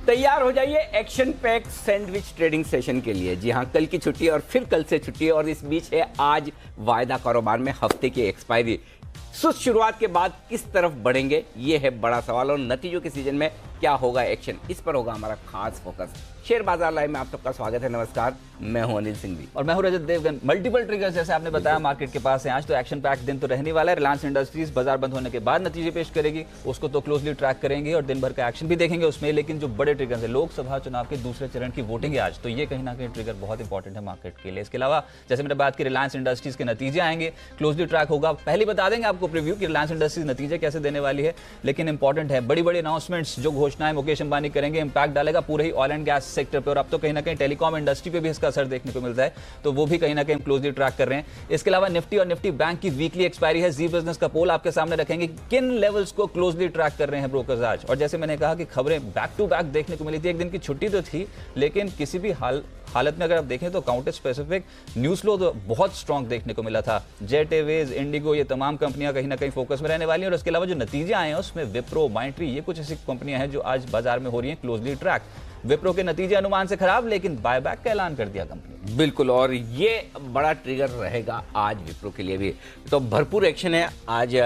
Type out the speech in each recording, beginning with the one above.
तैयार हो जाइए action pack sandwich trading session के लिए। जी हां, कल की छुट्टी और फिर कल से छुट्टी, और इस बीच है आज वायदा कारोबार में हफ्ते की एक्सपायरी। सुस्त शुरुआत के बाद किस तरफ बढ़ेंगे, ये है बड़ा सवाल, और नतीजों के सीजन में क्या होगा एक्शन, इस पर होगा हमारा खास फोकस। शेयर बाजार लाइव में आप सबका स्वागत है। नमस्कार, मैं हूं अनिल सिंघवी और मैं हूं रजत देवगन। मल्टीपल ट्रिगर्स जैसे आपने बताया मार्केट के पास है आज, तो एक्शन पैक दिन तो रहने वाला है। रिलायंस इंडस्ट्रीज बाजार बंद होने के बाद नतीजे पेश करेगी, उसको तो क्लोजली ट्रैक करेंगे और दिन भर का एक्शन भी देखेंगे उसमें। लेकिन जो बड़े ट्रिगर्स है, लोकसभा चुनाव के दूसरे चरण की वोटिंग है आज, तो ये कहीं ना कहीं ट्रिगर बहुत इंपॉर्टेंट है मार्केट के लिए। इसके अलावा जैसे मैंने बात की, रिलायंस इंडस्ट्रीज के नतीजे आएंगे, क्लोजली ट्रैक होगा। पहले बता देंगे आपको प्रीव्यू कि रिलायंस इंडस्ट्रीज नतीजे कैसे देने वाली है, लेकिन इंपॉर्टेंट है बड़ी बड़ी अनाउंसमेंट्स जो घोषणाएं मुकेश अंबानी करेंगे, इंपैक्ट डालेगा पूरे ही ऑयल एंड गैस सेक्टर पे, और अब तो कहीं ना कहीं टेलीकॉम इंडस्ट्री पे भी इसका असर देखने को मिलता है, तो वो भी कहीं ना कहीं क्लोजली ट्रैक कर रहे हैं। इसके अलावा निफ्टी और निफ्टी बैंक की वीकली एक्सपायरी है। जी बिजनेस का पोल आपके सामने रखेंगे, किन लेवल्स को क्लोजली ट्रैक कर रहे हैं ब्रोकर्स आज। और जैसे मैंने कहा कि खबरें बैक टू बैक देखने को मिली थी, एक दिन की छुट्टी तो थी, लेकिन किसी भी हालत में अगर आप देखें तो काउंटर स्पेसिफिक न्यूज फ्लो तो बहुत स्ट्रांग देखने को मिला था। जेट एयरवेज, इंडिगो, ये तमाम कंपनियां कहीं ना कहीं फोकस में रहने वाली हैं। और इसके अलावा जो नतीजे आए हैं उसमें विप्रो, माइंट्री, ये कुछ ऐसी कंपनियां हैं जो आज बाजार में हो रही हैं क्लोजली ट्रैक। विप्रो के नतीजे अनुमान से खराब, लेकिन बायबैक का ऐलान कर दिया कंपनी। बिल्कुल, और ये बड़ा ट्रिगर रहेगा आज विप्रो के लिए भी। तो भरपूर एक्शन है आज,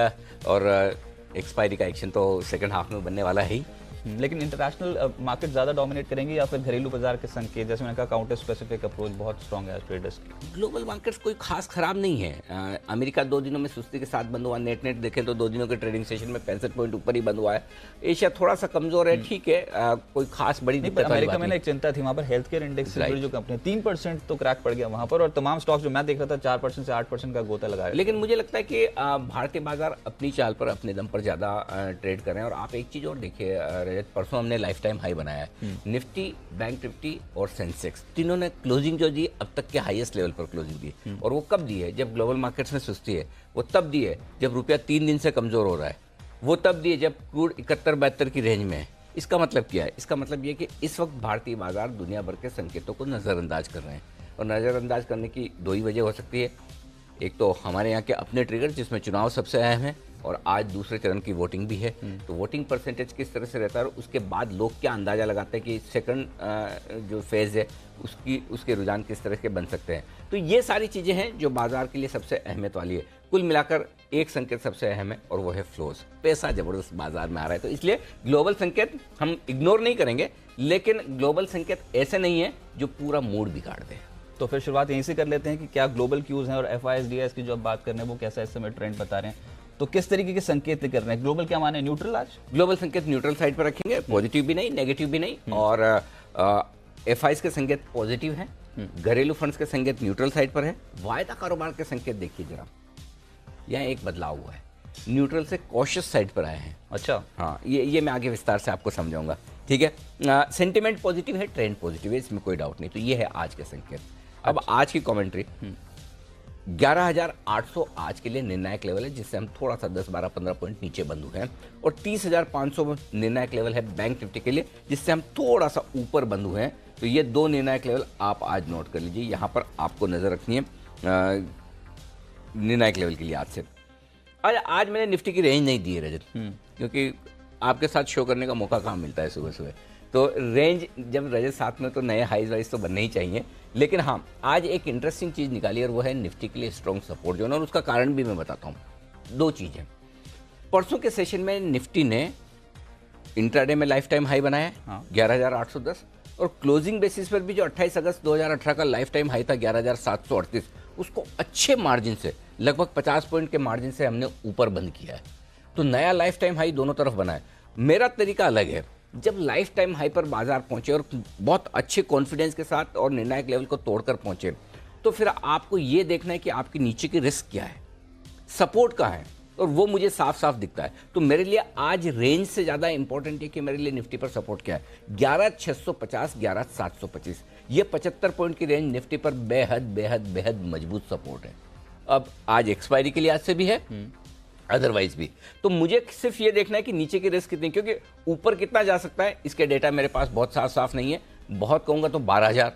और एक्सपायरी का एक्शन तो सेकंड हाफ में बनने वाला है ही। लेकिन इंटरनेशनल मार्केट ज्यादा डोमिनेट करेंगी या फिर घरेलू बाजार के संकेत, जैसे मैंने कहा काउंटर स्पेसिफिक अप्रोच बहुत स्ट्रांग है ट्रेडर्स की। ग्लोबल मार्केट्स कोई खास खराब नहीं है। अमेरिका 2 दिनों में सुस्ती के साथ बंद हुआ, नेट देखें तो 2 दिनों के ट्रेडिंग सेशन में 65 पॉइंट ऊपर ही बंद हुआ है। एशिया थोड़ा सा कमजोर है, ठीक है, कोई खास बड़ी दिक्कत नहीं। अमेरिका में एक चिंता थी, वहां पर हेल्थ केयर इंडेक्स से जुड़ी जो कंपनी 3% तो क्रैक पड़ गया वहां पर, और तमाम स्टॉक्स जो मैं देख रहा था 4% से 8% का गोता लगाया। लेकिन मुझे लगता है कि भारतीय बाजार अपनी चाल पर, अपने दम पर ज्यादा ट्रेड कर रहे हैं। और आप एक चीज और देखिए रजत, परसों हमने लाइफ टाइम हाई बनाया है। निफ्टी, बैंक निफ्टी और सेंसेक्स तीनों ने क्लोजिंग जो दी अब तक के हाईएस्ट लेवल पर क्लोजिंग दी। और वो कब दी है? जब ग्लोबल मार्केट्स में सुस्ती है। वो तब दी है जब रुपया 3 दिन से कमजोर हो रहा है। वो तब दी है जब क्रूड 71-72 की रेंज में है। इसका मतलब क्या है? इसका मतलब ये कि इस वक्त भारतीय बाजार दुनिया भर के संकेतों को नजरअंदाज कर रहे हैं, और नजरअंदाज करने की 2 ही वजह हो सकती है। एक तो हमारे यहाँ के अपने ट्रिगर, जिसमें चुनाव सबसे अहम है, और आज दूसरे चरण की वोटिंग भी है। तो वोटिंग परसेंटेज किस तरह से रहता है, और उसके बाद लोग क्या अंदाजा लगाते हैं कि सेकंड जो फेज है उसके रुझान किस तरह के बन सकते हैं। तो ये सारी चीज़ें हैं जो बाजार के लिए सबसे अहमियत वाली है। कुल मिलाकर एक संकेत सबसे अहम है, और वो है फ्लोज। पैसा जबरदस्त बाजार में आ रहा है, तो इसलिए ग्लोबल संकेत हम इग्नोर नहीं करेंगे, लेकिन ग्लोबल संकेत ऐसे नहीं है जो पूरा मूड बिगाड़ दे। तो फिर शुरुआत यहीं से कर लेते हैं कि क्या ग्लोबल क्यूज हैं, और FISDS की जो अब बात कर रहे हैं वो कैसा इस समय ट्रेंड बता रहे हैं, तो किस तरीके के संकेत कर रहे हैं। ग्लोबल क्या माने, न्यूट्रल आज? ग्लोबल संकेत न्यूट्रल साइड पर रखेंगे, पॉजिटिव भी नहीं, नेगेटिव भी नहीं। और FIs के संकेत पॉजिटिव हैं, घरेलू फंड्स के संकेत न्यूट्रल साइड पर है। वायदा कारोबार के संकेत देखिए जरा, यहाँ एक बदलाव हुआ है, न्यूट्रल से कॉशियस साइड पर आए हैं। अच्छा, हाँ, ये मैं आगे विस्तार से आपको समझाऊंगा, ठीक है। सेंटिमेंट पॉजिटिव है, ट्रेंड पॉजिटिव है, इसमें कोई डाउट नहीं। तो ये है आज के संकेत। अब आज की कमेंट्री, 11,800 आज के लिए निर्णायक लेवल है, जिससे हम थोड़ा सा 10, 12, 15 पॉइंट नीचे बंद हुए हैं। और 30,500 निर्णायक लेवल है बैंक निफ्टी के लिए, जिससे हम थोड़ा सा ऊपर बंद हुए हैं। तो ये 2 निर्णायक लेवल आप आज नोट कर लीजिए, यहाँ पर आपको नजर रखनी है निर्णायक लेवल के लिए आज से। आज मैंने निफ्टी की रेंज नहीं दी है रजत, क्योंकि आपके साथ शो करने का मौका कहाँ मिलता है सुबह सुबह। तो रेंज जब रजत साथ में, तो नए हाइज वाइज तो बनने ही चाहिए। लेकिन हाँ, आज एक इंटरेस्टिंग चीज़ निकाली, और वो है निफ्टी के लिए स्ट्रॉन्ग सपोर्ट जोन, और उसका कारण भी मैं बताता हूँ। 2 चीज़ें। परसों के सेशन में निफ्टी ने इंट्राडे में लाइफ टाइम हाई बनाया, 11,810, और क्लोजिंग बेसिस पर भी जो 28 अगस्त 2018 का लाइफ टाइम हाई था 11,738, उसको अच्छे मार्जिन से, लगभग 50 पॉइंट के मार्जिन से हमने ऊपर बंद किया है। तो नया लाइफ टाइम हाई दोनों तरफ बना है। मेरा तरीका अलग है, जब लाइफ टाइम हाई पर बाजार पहुंचे और बहुत अच्छे कॉन्फिडेंस के साथ और निर्णायक लेवल को तोड़कर पहुंचे, तो फिर आपको ये देखना है कि आपके नीचे की रिस्क क्या है, सपोर्ट कहाँ है, और वो मुझे साफ साफ दिखता है। तो मेरे लिए आज रेंज से ज़्यादा इंपॉर्टेंट है कि मेरे लिए निफ्टी पर सपोर्ट क्या है। 11,650, 11,725, ये 75 पॉइंट की रेंज निफ्टी पर बेहद बेहद बेहद मजबूत सपोर्ट है। अब आज एक्सपायरी के लिहाज से भी है, अदरवाइज भी। तो मुझे सिर्फ ये देखना है कि नीचे की रिस्क कितनी, क्योंकि ऊपर कितना जा सकता है इसके डेटा मेरे पास बहुत साफ साफ नहीं है। बहुत कहूँगा तो 12,000,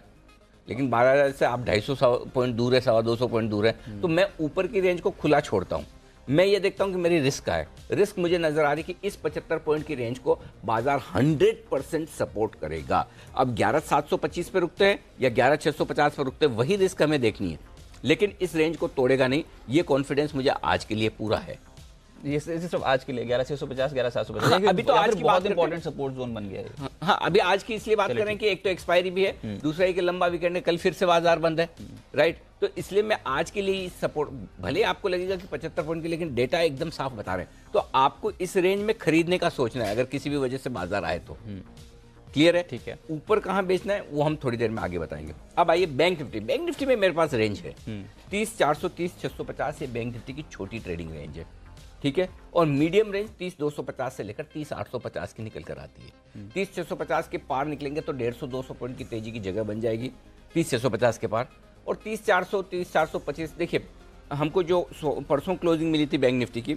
लेकिन 12,000 से आप 250 पॉइंट दूर है, 225 पॉइंट दूर है। तो मैं ऊपर की रेंज को खुला छोड़ता हूँ। मैं ये देखता हूं कि मेरी रिस्क है, रिस्क मुझे नजर आ रही कि इस 75 पॉइंट की रेंज को बाजार 100% सपोर्ट करेगा। अब 11725 पे रुकते हैं या 11650 पे रुकते हैं, वही रिस्क हमें देखनी है, लेकिन इस रेंज को तोड़ेगा नहीं, ये कॉन्फिडेंस मुझे आज के लिए पूरा है। ये सिर्फ आज के लिए 11650 11750। हाँ, अभी तो आज की बहुत बात इंपॉर्टेंट सपोर्ट जोन बन गया है। हाँ, अभी आज की इसलिए बात करें कि एक तो एक्सपायरी भी है, दूसरा एक लंबा वीकेंड है, कल फिर से बाजार बंद है, राइट। तो इसलिए मैं आज के लिए सपोर्ट, भले आपको लगेगा कि 75 पॉइंट की, लेकिन डेटा एकदम साफ बता रहे हैं, तो आपको इस रेंज में खरीदने का सोचना है अगर किसी भी वजह से बाजार आए तो। क्लियर है? ठीक है। ऊपर कहां बेचना है वो हम थोड़ी देर में आगे बताएंगे। अब आइए बैंक निफ्टी। बैंक निफ्टी में मेरे पास रेंज है 30,430 650, ये बैंक निफ्टी की छोटी ट्रेडिंग रेंज है, ठीक है। और मीडियम रेंज 30,250 से लेकर 30,850 की निकल कर आती है। 30,650 के पार निकलेंगे तो 150-200 पॉइंट की तेजी की जगह बन जाएगी 30,650 के पार। और 30,400 30,425, देखिए हमको जो परसों क्लोजिंग मिली थी बैंक निफ्टी की,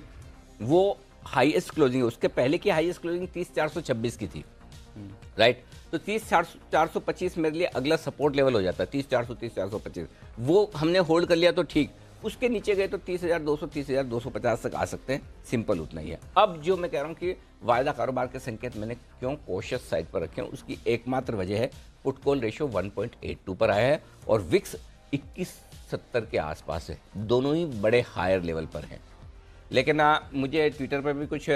वो हाईएस्ट क्लोजिंग है, उसके पहले की हाईएस्ट क्लोजिंग 30,426 की थी, राइट। तो 30,425 मेरे लिए अगला सपोर्ट लेवल हो जाता है, 30,400 30,425, वो हमने होल्ड कर लिया तो ठीक। उसके नीचे गए तो 30,200 30,250 तक आ सकते हैं, सिंपल उतना ही है। अब जो मैं कह रहा हूं कि वायदा कारोबार के संकेत मैंने क्यों कॉशियस साइड पर रखे हैं, उसकी एकमात्र वजह है पुट कॉल रेशियो 1.82 पर आया है और विक्स 2170 के आसपास है, दोनों ही बड़े हायर लेवल पर हैं। लेकिन मुझे ट्विटर पर भी कुछ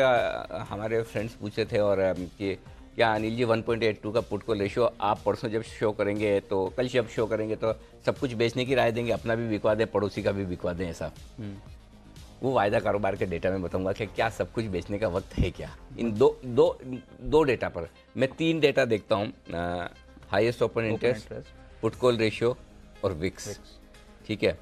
हमारे फ्रेंड्स पूछे थे और कि क्या अनिल जी 1.82 का पुट कॉल रेशियो आप परसों जब शो करेंगे, तो कल जब शो करेंगे तो सब कुछ बेचने की राय देंगे, अपना भी बिकवा दें, पड़ोसी का भी बिकवा दें, ऐसा? वो वायदा कारोबार के डेटा में बताऊंगा कि क्या सब कुछ बेचने का वक्त है क्या। इन दो डेटा पर मैं 3 डेटा देखता हूँ, highest open interest, put call ratio और विक्स, ठीक है।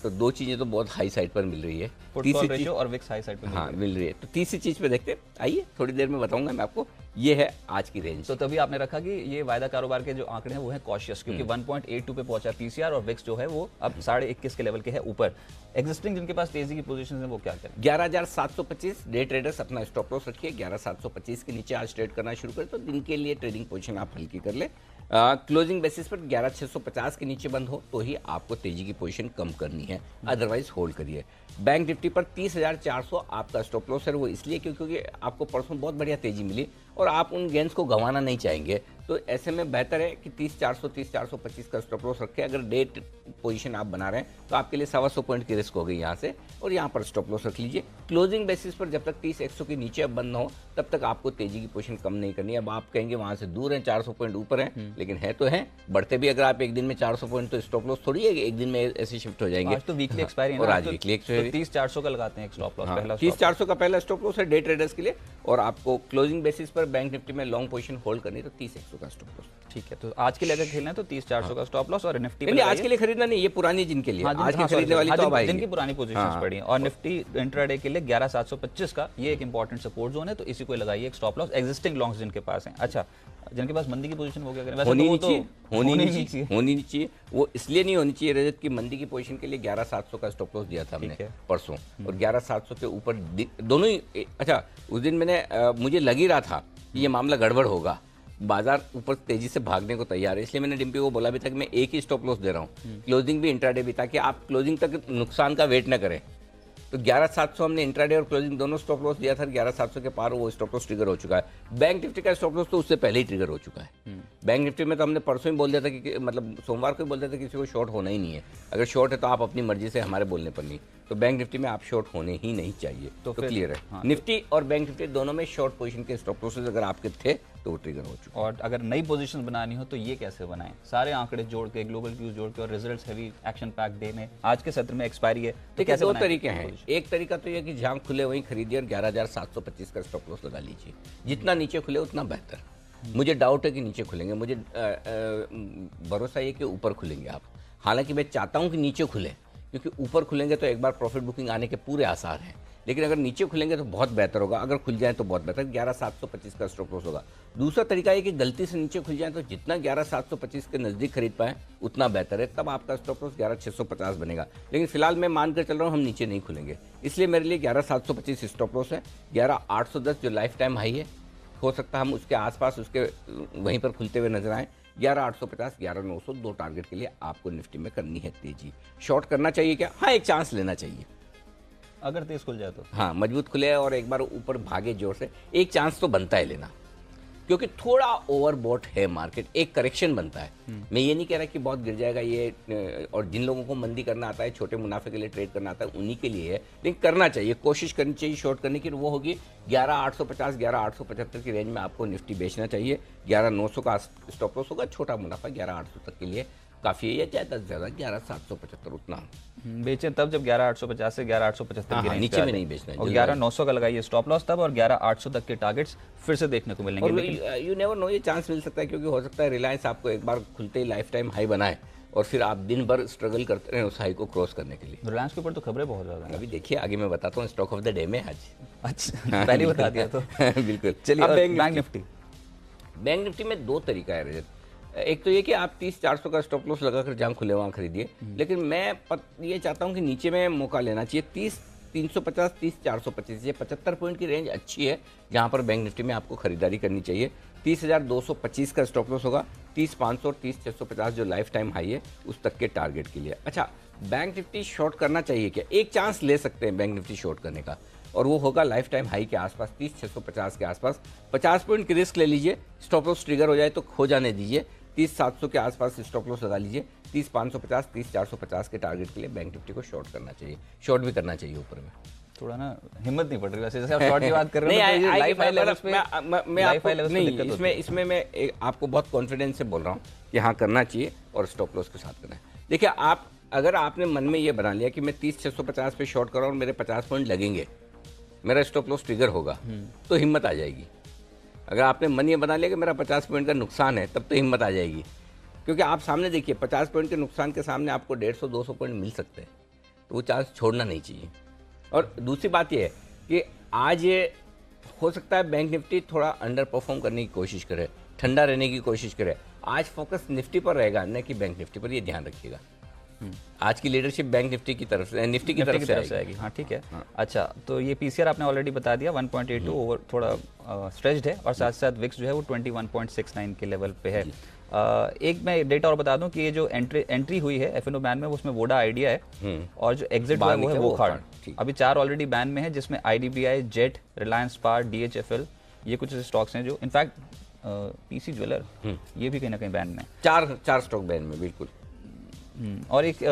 तो 2 चीजें तो बहुत हाई साइड पर मिल रही है, पुट कॉल रेशियो और विक्स हाई साइड पे हाँ मिल रही है। तो तीसरी चीज पे देखते हैं, आइए थोड़ी देर में बताऊंगा मैं आपको। ये है आज की रेंज। तो तभी आपने रखा कि ये वायदा कारोबार के जो आंकड़े हैं वो हैं कॉशियस, क्योंकि 1.82 पे पहुंचा पीसीआर और विक्स जो है वो अब 21.5 के लेवल के है ऊपर। एग्जिस्टिंग जिनके पास तेजी की पोजीशन है वो क्या करें? 11,725 डे ट्रेडर्स अपना स्टॉप लॉस रखिए, 11,725 के नीचे आज ट्रेड करना शुरू करें तो दिन के लिए ट्रेडिंग पोजीशन आप हल्की कर ले। क्लोजिंग बेसिस पर 11,650 के नीचे बंद हो तो ही आपको तेजी की पोजीशन कम करनी है, अदरवाइज होल्ड करिए। बैंक निफ्टी पर 30,400 आपका स्टॉप लॉस है, वो इसलिए क्योंकि आपको परसों बहुत बढ़िया तेजी मिली और आप उन गेंस को गंवाना नहीं चाहेंगे। तो ऐसे में बेहतर है कि 30,400 30,425 का स्टॉप लॉस रखें। अगर डेट पोजीशन आप बना रहे हैं तो आपके लिए 125 पॉइंट की रिस्क हो गई यहाँ से, और यहाँ पर स्टॉप लॉस रख लीजिए। क्लोजिंग बेसिस पर जब तक 30,100 के नीचे अब बंद हो तब तक आपको तेजी की पोजीशन कम नहीं करनी है। अब आप कहेंगे वहाँ से दूर हैं, 400 पॉइंट ऊपर हैं, लेकिन है तो है बढ़ते भी। अगर आप एक दिन में 400 पॉइंट, तो स्टॉप लॉस थोड़ी है एक दिन में ऐसे शिफ्ट हो जाएंगे। आज तो वीकली एक्सपायरी है और ना, आज वीकली एक्सपायरी 30,400 का लगाते हैं एक स्टॉप लॉस, पहला 30,400 का पहला स्टॉप लॉस है डे ट्रेडर्स के लिए। और आपको क्लोजिंग बेसिस पर बैंक निफ्टी में लॉन्ग पोजीशन होल्ड करनी है तो 30,100 का स्टॉप लॉस। ठीक है। तो आज के लिए अगर खेलना है तो 30,400 का स्टॉप लॉस, और निफ्टी नहीं, आज के लिए खरीदना नहीं, ये पुरानी जिनके लिए, आज के खरीदने वाली तो अब आएगी, जिनकी पुरानी पोजीशंस पड़ी हैं। और निफ्टी इंट्राडे के लिए 11,725 का ये एक इंपॉर्टेंट सपोर्ट जोन है, तो इसी को लगाइए एक स्टॉप लॉस एग्जिस्टिंग लॉन्ग्स जिनके पास हैं। अच्छा, जिनके पास मंदी की पोजीशन वो क्या करें? वैसे होनी तो वो नहीं तो होनी नहीं चाहिए। वो इसलिए नहीं होनी चाहिए रजत की, मंदी की पोजीशन के लिए 11,700 का स्टॉप लॉस दिया था हमने परसों, और 11,700 के ऊपर दोनों ही। अच्छा, उस दिन मैंने मुझे लग ही रहा था कि ये मामला गड़बड़ होगा, बाजार ऊपर तेजी से भागने को तैयार है, इसलिए मैंने डिम्पी को बोला भी था कि मैं एक ही स्टॉप लॉस दे रहा हूँ, क्लोजिंग भी इंट्राडे भी, ताकि आप क्लोजिंग तक नुकसान का वेट न करें। तो 11,700 हमने इंट्राडे और क्लोजिंग दोनों स्टॉप लॉस दिया था, 11,700 के पार वो स्टॉप लॉस ट्रिगर हो चुका है। बैंक निफ्टी का स्टॉप लॉस तो उससे पहले ही ट्रिगर हो चुका है। बैंक निफ्टी में तो हमने परसों ही बोल दिया था कि मतलब सोमवार को ही बोल दिया था कि किसी को शॉर्ट होना ही नहीं है, अगर शॉर्ट है तो आप अपनी मर्जी से, हमारे बोलने पर नहीं। तो बैंक निफ्टी में आप शॉर्ट होने ही नहीं चाहिए, तो क्लियर है। हाँ, निफ्टी और बैंक निफ्टी दोनों में शॉर्ट पोजीशन के स्टॉप लॉसेस अगर आपके थे तो वो ट्रिगर हो चुका। और अगर नई पोजीशन बनानी हो तो ये कैसे बनाएं? सारे आंकड़े जोड़ के, ग्लोबल क्यूज जोड़ के और results heavy action pack day में, आज के सत्र में एक्सपायरी है, तो कैसे दो बनाएं? तरीके हैं। एक तरीका तो ये कि जहां खुले वहीं खरीदिए और 11,725 का स्टॉप लॉस लगा लीजिए, जितना नीचे खुले उतना बेहतर। मुझे डाउट है कि नीचे खुलेंगे, मुझे भरोसा ये कि ऊपर खुलेंगे आप। हालांकि मैं चाहता हूं कि नीचे खुले, क्योंकि ऊपर खुलेंगे तो एक बार प्रॉफिट बुकिंग आने के पूरे आसार हैं, लेकिन अगर नीचे खुलेंगे तो बहुत बेहतर होगा। अगर खुल जाए तो बहुत बेहतर, 11,725 का स्टॉप लॉस होगा। दूसरा तरीका है कि गलती से नीचे खुल जाए तो जितना 11,725 के नज़दीक खरीद पाए उतना बेहतर है, तब आपका स्टॉप लॉस 11,650 बनेगा। लेकिन फिलहाल मैं मानकर चल रहा हूँ हम नीचे नहीं खुलेंगे, इसलिए मेरे लिए 11,725 स्टॉप लॉस है। 11,810 जो लाइफ टाइम हाई है, हो सकता है हम उसके आसपास उसके वहीं पर खुलते हुए नजर आए। 11,850 11,900 दो टारगेट के लिए आपको निफ्टी में करनी है तेजी। शॉर्ट करना चाहिए क्या? हाँ, एक चांस लेना चाहिए। अगर तेज खुल जाए तो हाँ, मजबूत खुले और एक बार ऊपर भागे जोर से, एक चांस तो बनता है लेना, क्योंकि थोड़ा ओवरबॉट है मार्केट, एक करेक्शन बनता है। मैं ये नहीं कह रहा कि बहुत गिर जाएगा ये, और जिन लोगों को मंदी करना आता है, छोटे मुनाफे के लिए ट्रेड करना आता है, उन्हीं के लिए है, लेकिन करना चाहिए, कोशिश करनी चाहिए शॉर्ट करने की। वो होगी 11,850 11,875 की रेंज में आपको निफ्टी बेचना चाहिए। 11,900 का स्टॉप लॉस होगा, छोटा मुनाफा 11,800 तक के लिए काफ़ी है, या ज़्यादा से ज़्यादा 11,775 उतना। बेचें तब जब 11,850 से 11,875 की हाँ, रेंज नीचे में नहीं बेचना है। और 11,900 का लगाइए स्टॉप लॉस तब, और 11,800 तक के टारगेट्स फिर से देखने को मिलेंगे। और यू नेवर नो, ये चांस मिल सकता है, क्योंकि हो सकता है रिलायंस आपको एक बार खुलते ही लाइफ टाइम हाई बनाए और फिर आप दिन भर स्ट्रगल करते रहें उस हाई को क्रॉस करने के लिए। रिलायंस के ऊपर तो खबरें बहुत ज़्यादा हैं। अभी देखिए, आगे मैं बताता हूँ स्टॉक ऑफ द डे में आज। अच्छा, पहले ही बता दिया तो। बिल्कुल। चलिए, अब बैंक निफ्टी। बैंक निफ्टी में दो तरीका है रजत। एक तो ये कि आप 30,400 का स्टॉप लॉस लगाकर जहाँ खुले वहाँ खरीदिए, लेकिन मैं ये चाहता हूँ कि नीचे में मौका लेना चाहिए। 30,350 30,425 ये 75 पॉइंट की रेंज अच्छी है जहाँ पर बैंक निफ्टी में आपको खरीदारी करनी चाहिए। 30,225 का स्टॉप लॉस होगा, 30,500 और 30,650 जो लाइफ टाइम हाई है उस तक के टारगेट के लिए। अच्छा, बैंक निफ्टी शॉर्ट करना चाहिए क्या? एक चांस ले सकते हैं बैंक निफ्टी शॉर्ट करने का, और वो होगा लाइफ टाइम हाई के आसपास 30,650 के आसपास। 50 पॉइंट की रिस्क ले लीजिए, स्टॉप लॉस ट्रिगर हो जाए तो खो जाने दीजिए। 30,700 के आसपास स्टॉप लॉस लगा लीजिए। 30,550 30,450 के टारगेट के लिए बैंक निफ्टी को शॉर्ट करना चाहिए, शॉर्ट भी करना चाहिए ऊपर में। थोड़ा ना हिम्मत नहीं पड़ रही वैसे, जैसे आप शॉर्ट की बात कर रहे हो तो लाइफ हाई लेवल्स पे, मैं आपको इसमें मैं आपको बहुत कॉन्फिडेंस से बोल रहा हूँ कि हाँ करना चाहिए और स्टॉप लॉस के साथ करना है। देखिए, आप अगर आपने मन में ये बना लिया कि मैं 30,650 पे शॉर्ट कर रहा हूँ और मेरे 50 पॉइंट लगेंगे, मेरा स्टॉप लॉस ट्रिगर होगा, तो हिम्मत आ जाएगी। अगर आपने मन ये बना लिया कि मेरा 50 पॉइंट का नुकसान है, तब तो हिम्मत आ जाएगी, क्योंकि आप सामने देखिए 50 पॉइंट के नुकसान के सामने आपको 150-200 पॉइंट मिल सकते हैं, तो वो चांस छोड़ना नहीं चाहिए। और दूसरी बात ये है कि आज ये हो सकता है बैंक निफ्टी थोड़ा अंडर परफॉर्म करने की कोशिश करे, ठंडा रहने की कोशिश करे। आज फोकस निफ्टी पर रहेगा, न कि बैंक निफ्टी पर, ये ध्यान रखिएगा। आज की लीडरशिप बैंक निफ्टी की तरफ से, निफ्टी की तरफ से आएगी। हाँ, ठीक है। हाँ। अच्छा, तो ये पीसीआर आपने ऑलरेडी बता दिया 1.82 ओवर, थोड़ा स्ट्रेच्ड है, और साथ साथ विक्स जो है वो 21.69 के लेवल पे है। एक मैं डेटा और बता दूं कि ये जो एंट्री हुई है एफएनओ बैन में, उसमें वोडा आइडिया है, और जो एग्जिट हुआ है वो है वोखार्ड। अभी 4 ऑलरेडी बैन में है, जिसमें IDBI, jet, Reliance power, DHFL, ये कुछ स्टॉक्स हैं जो इनफैक्ट पीसी ज्वेलर ये भी कहीं ना कहीं बैन में, चार स्टॉक बैन में, बिल्कुल। और एक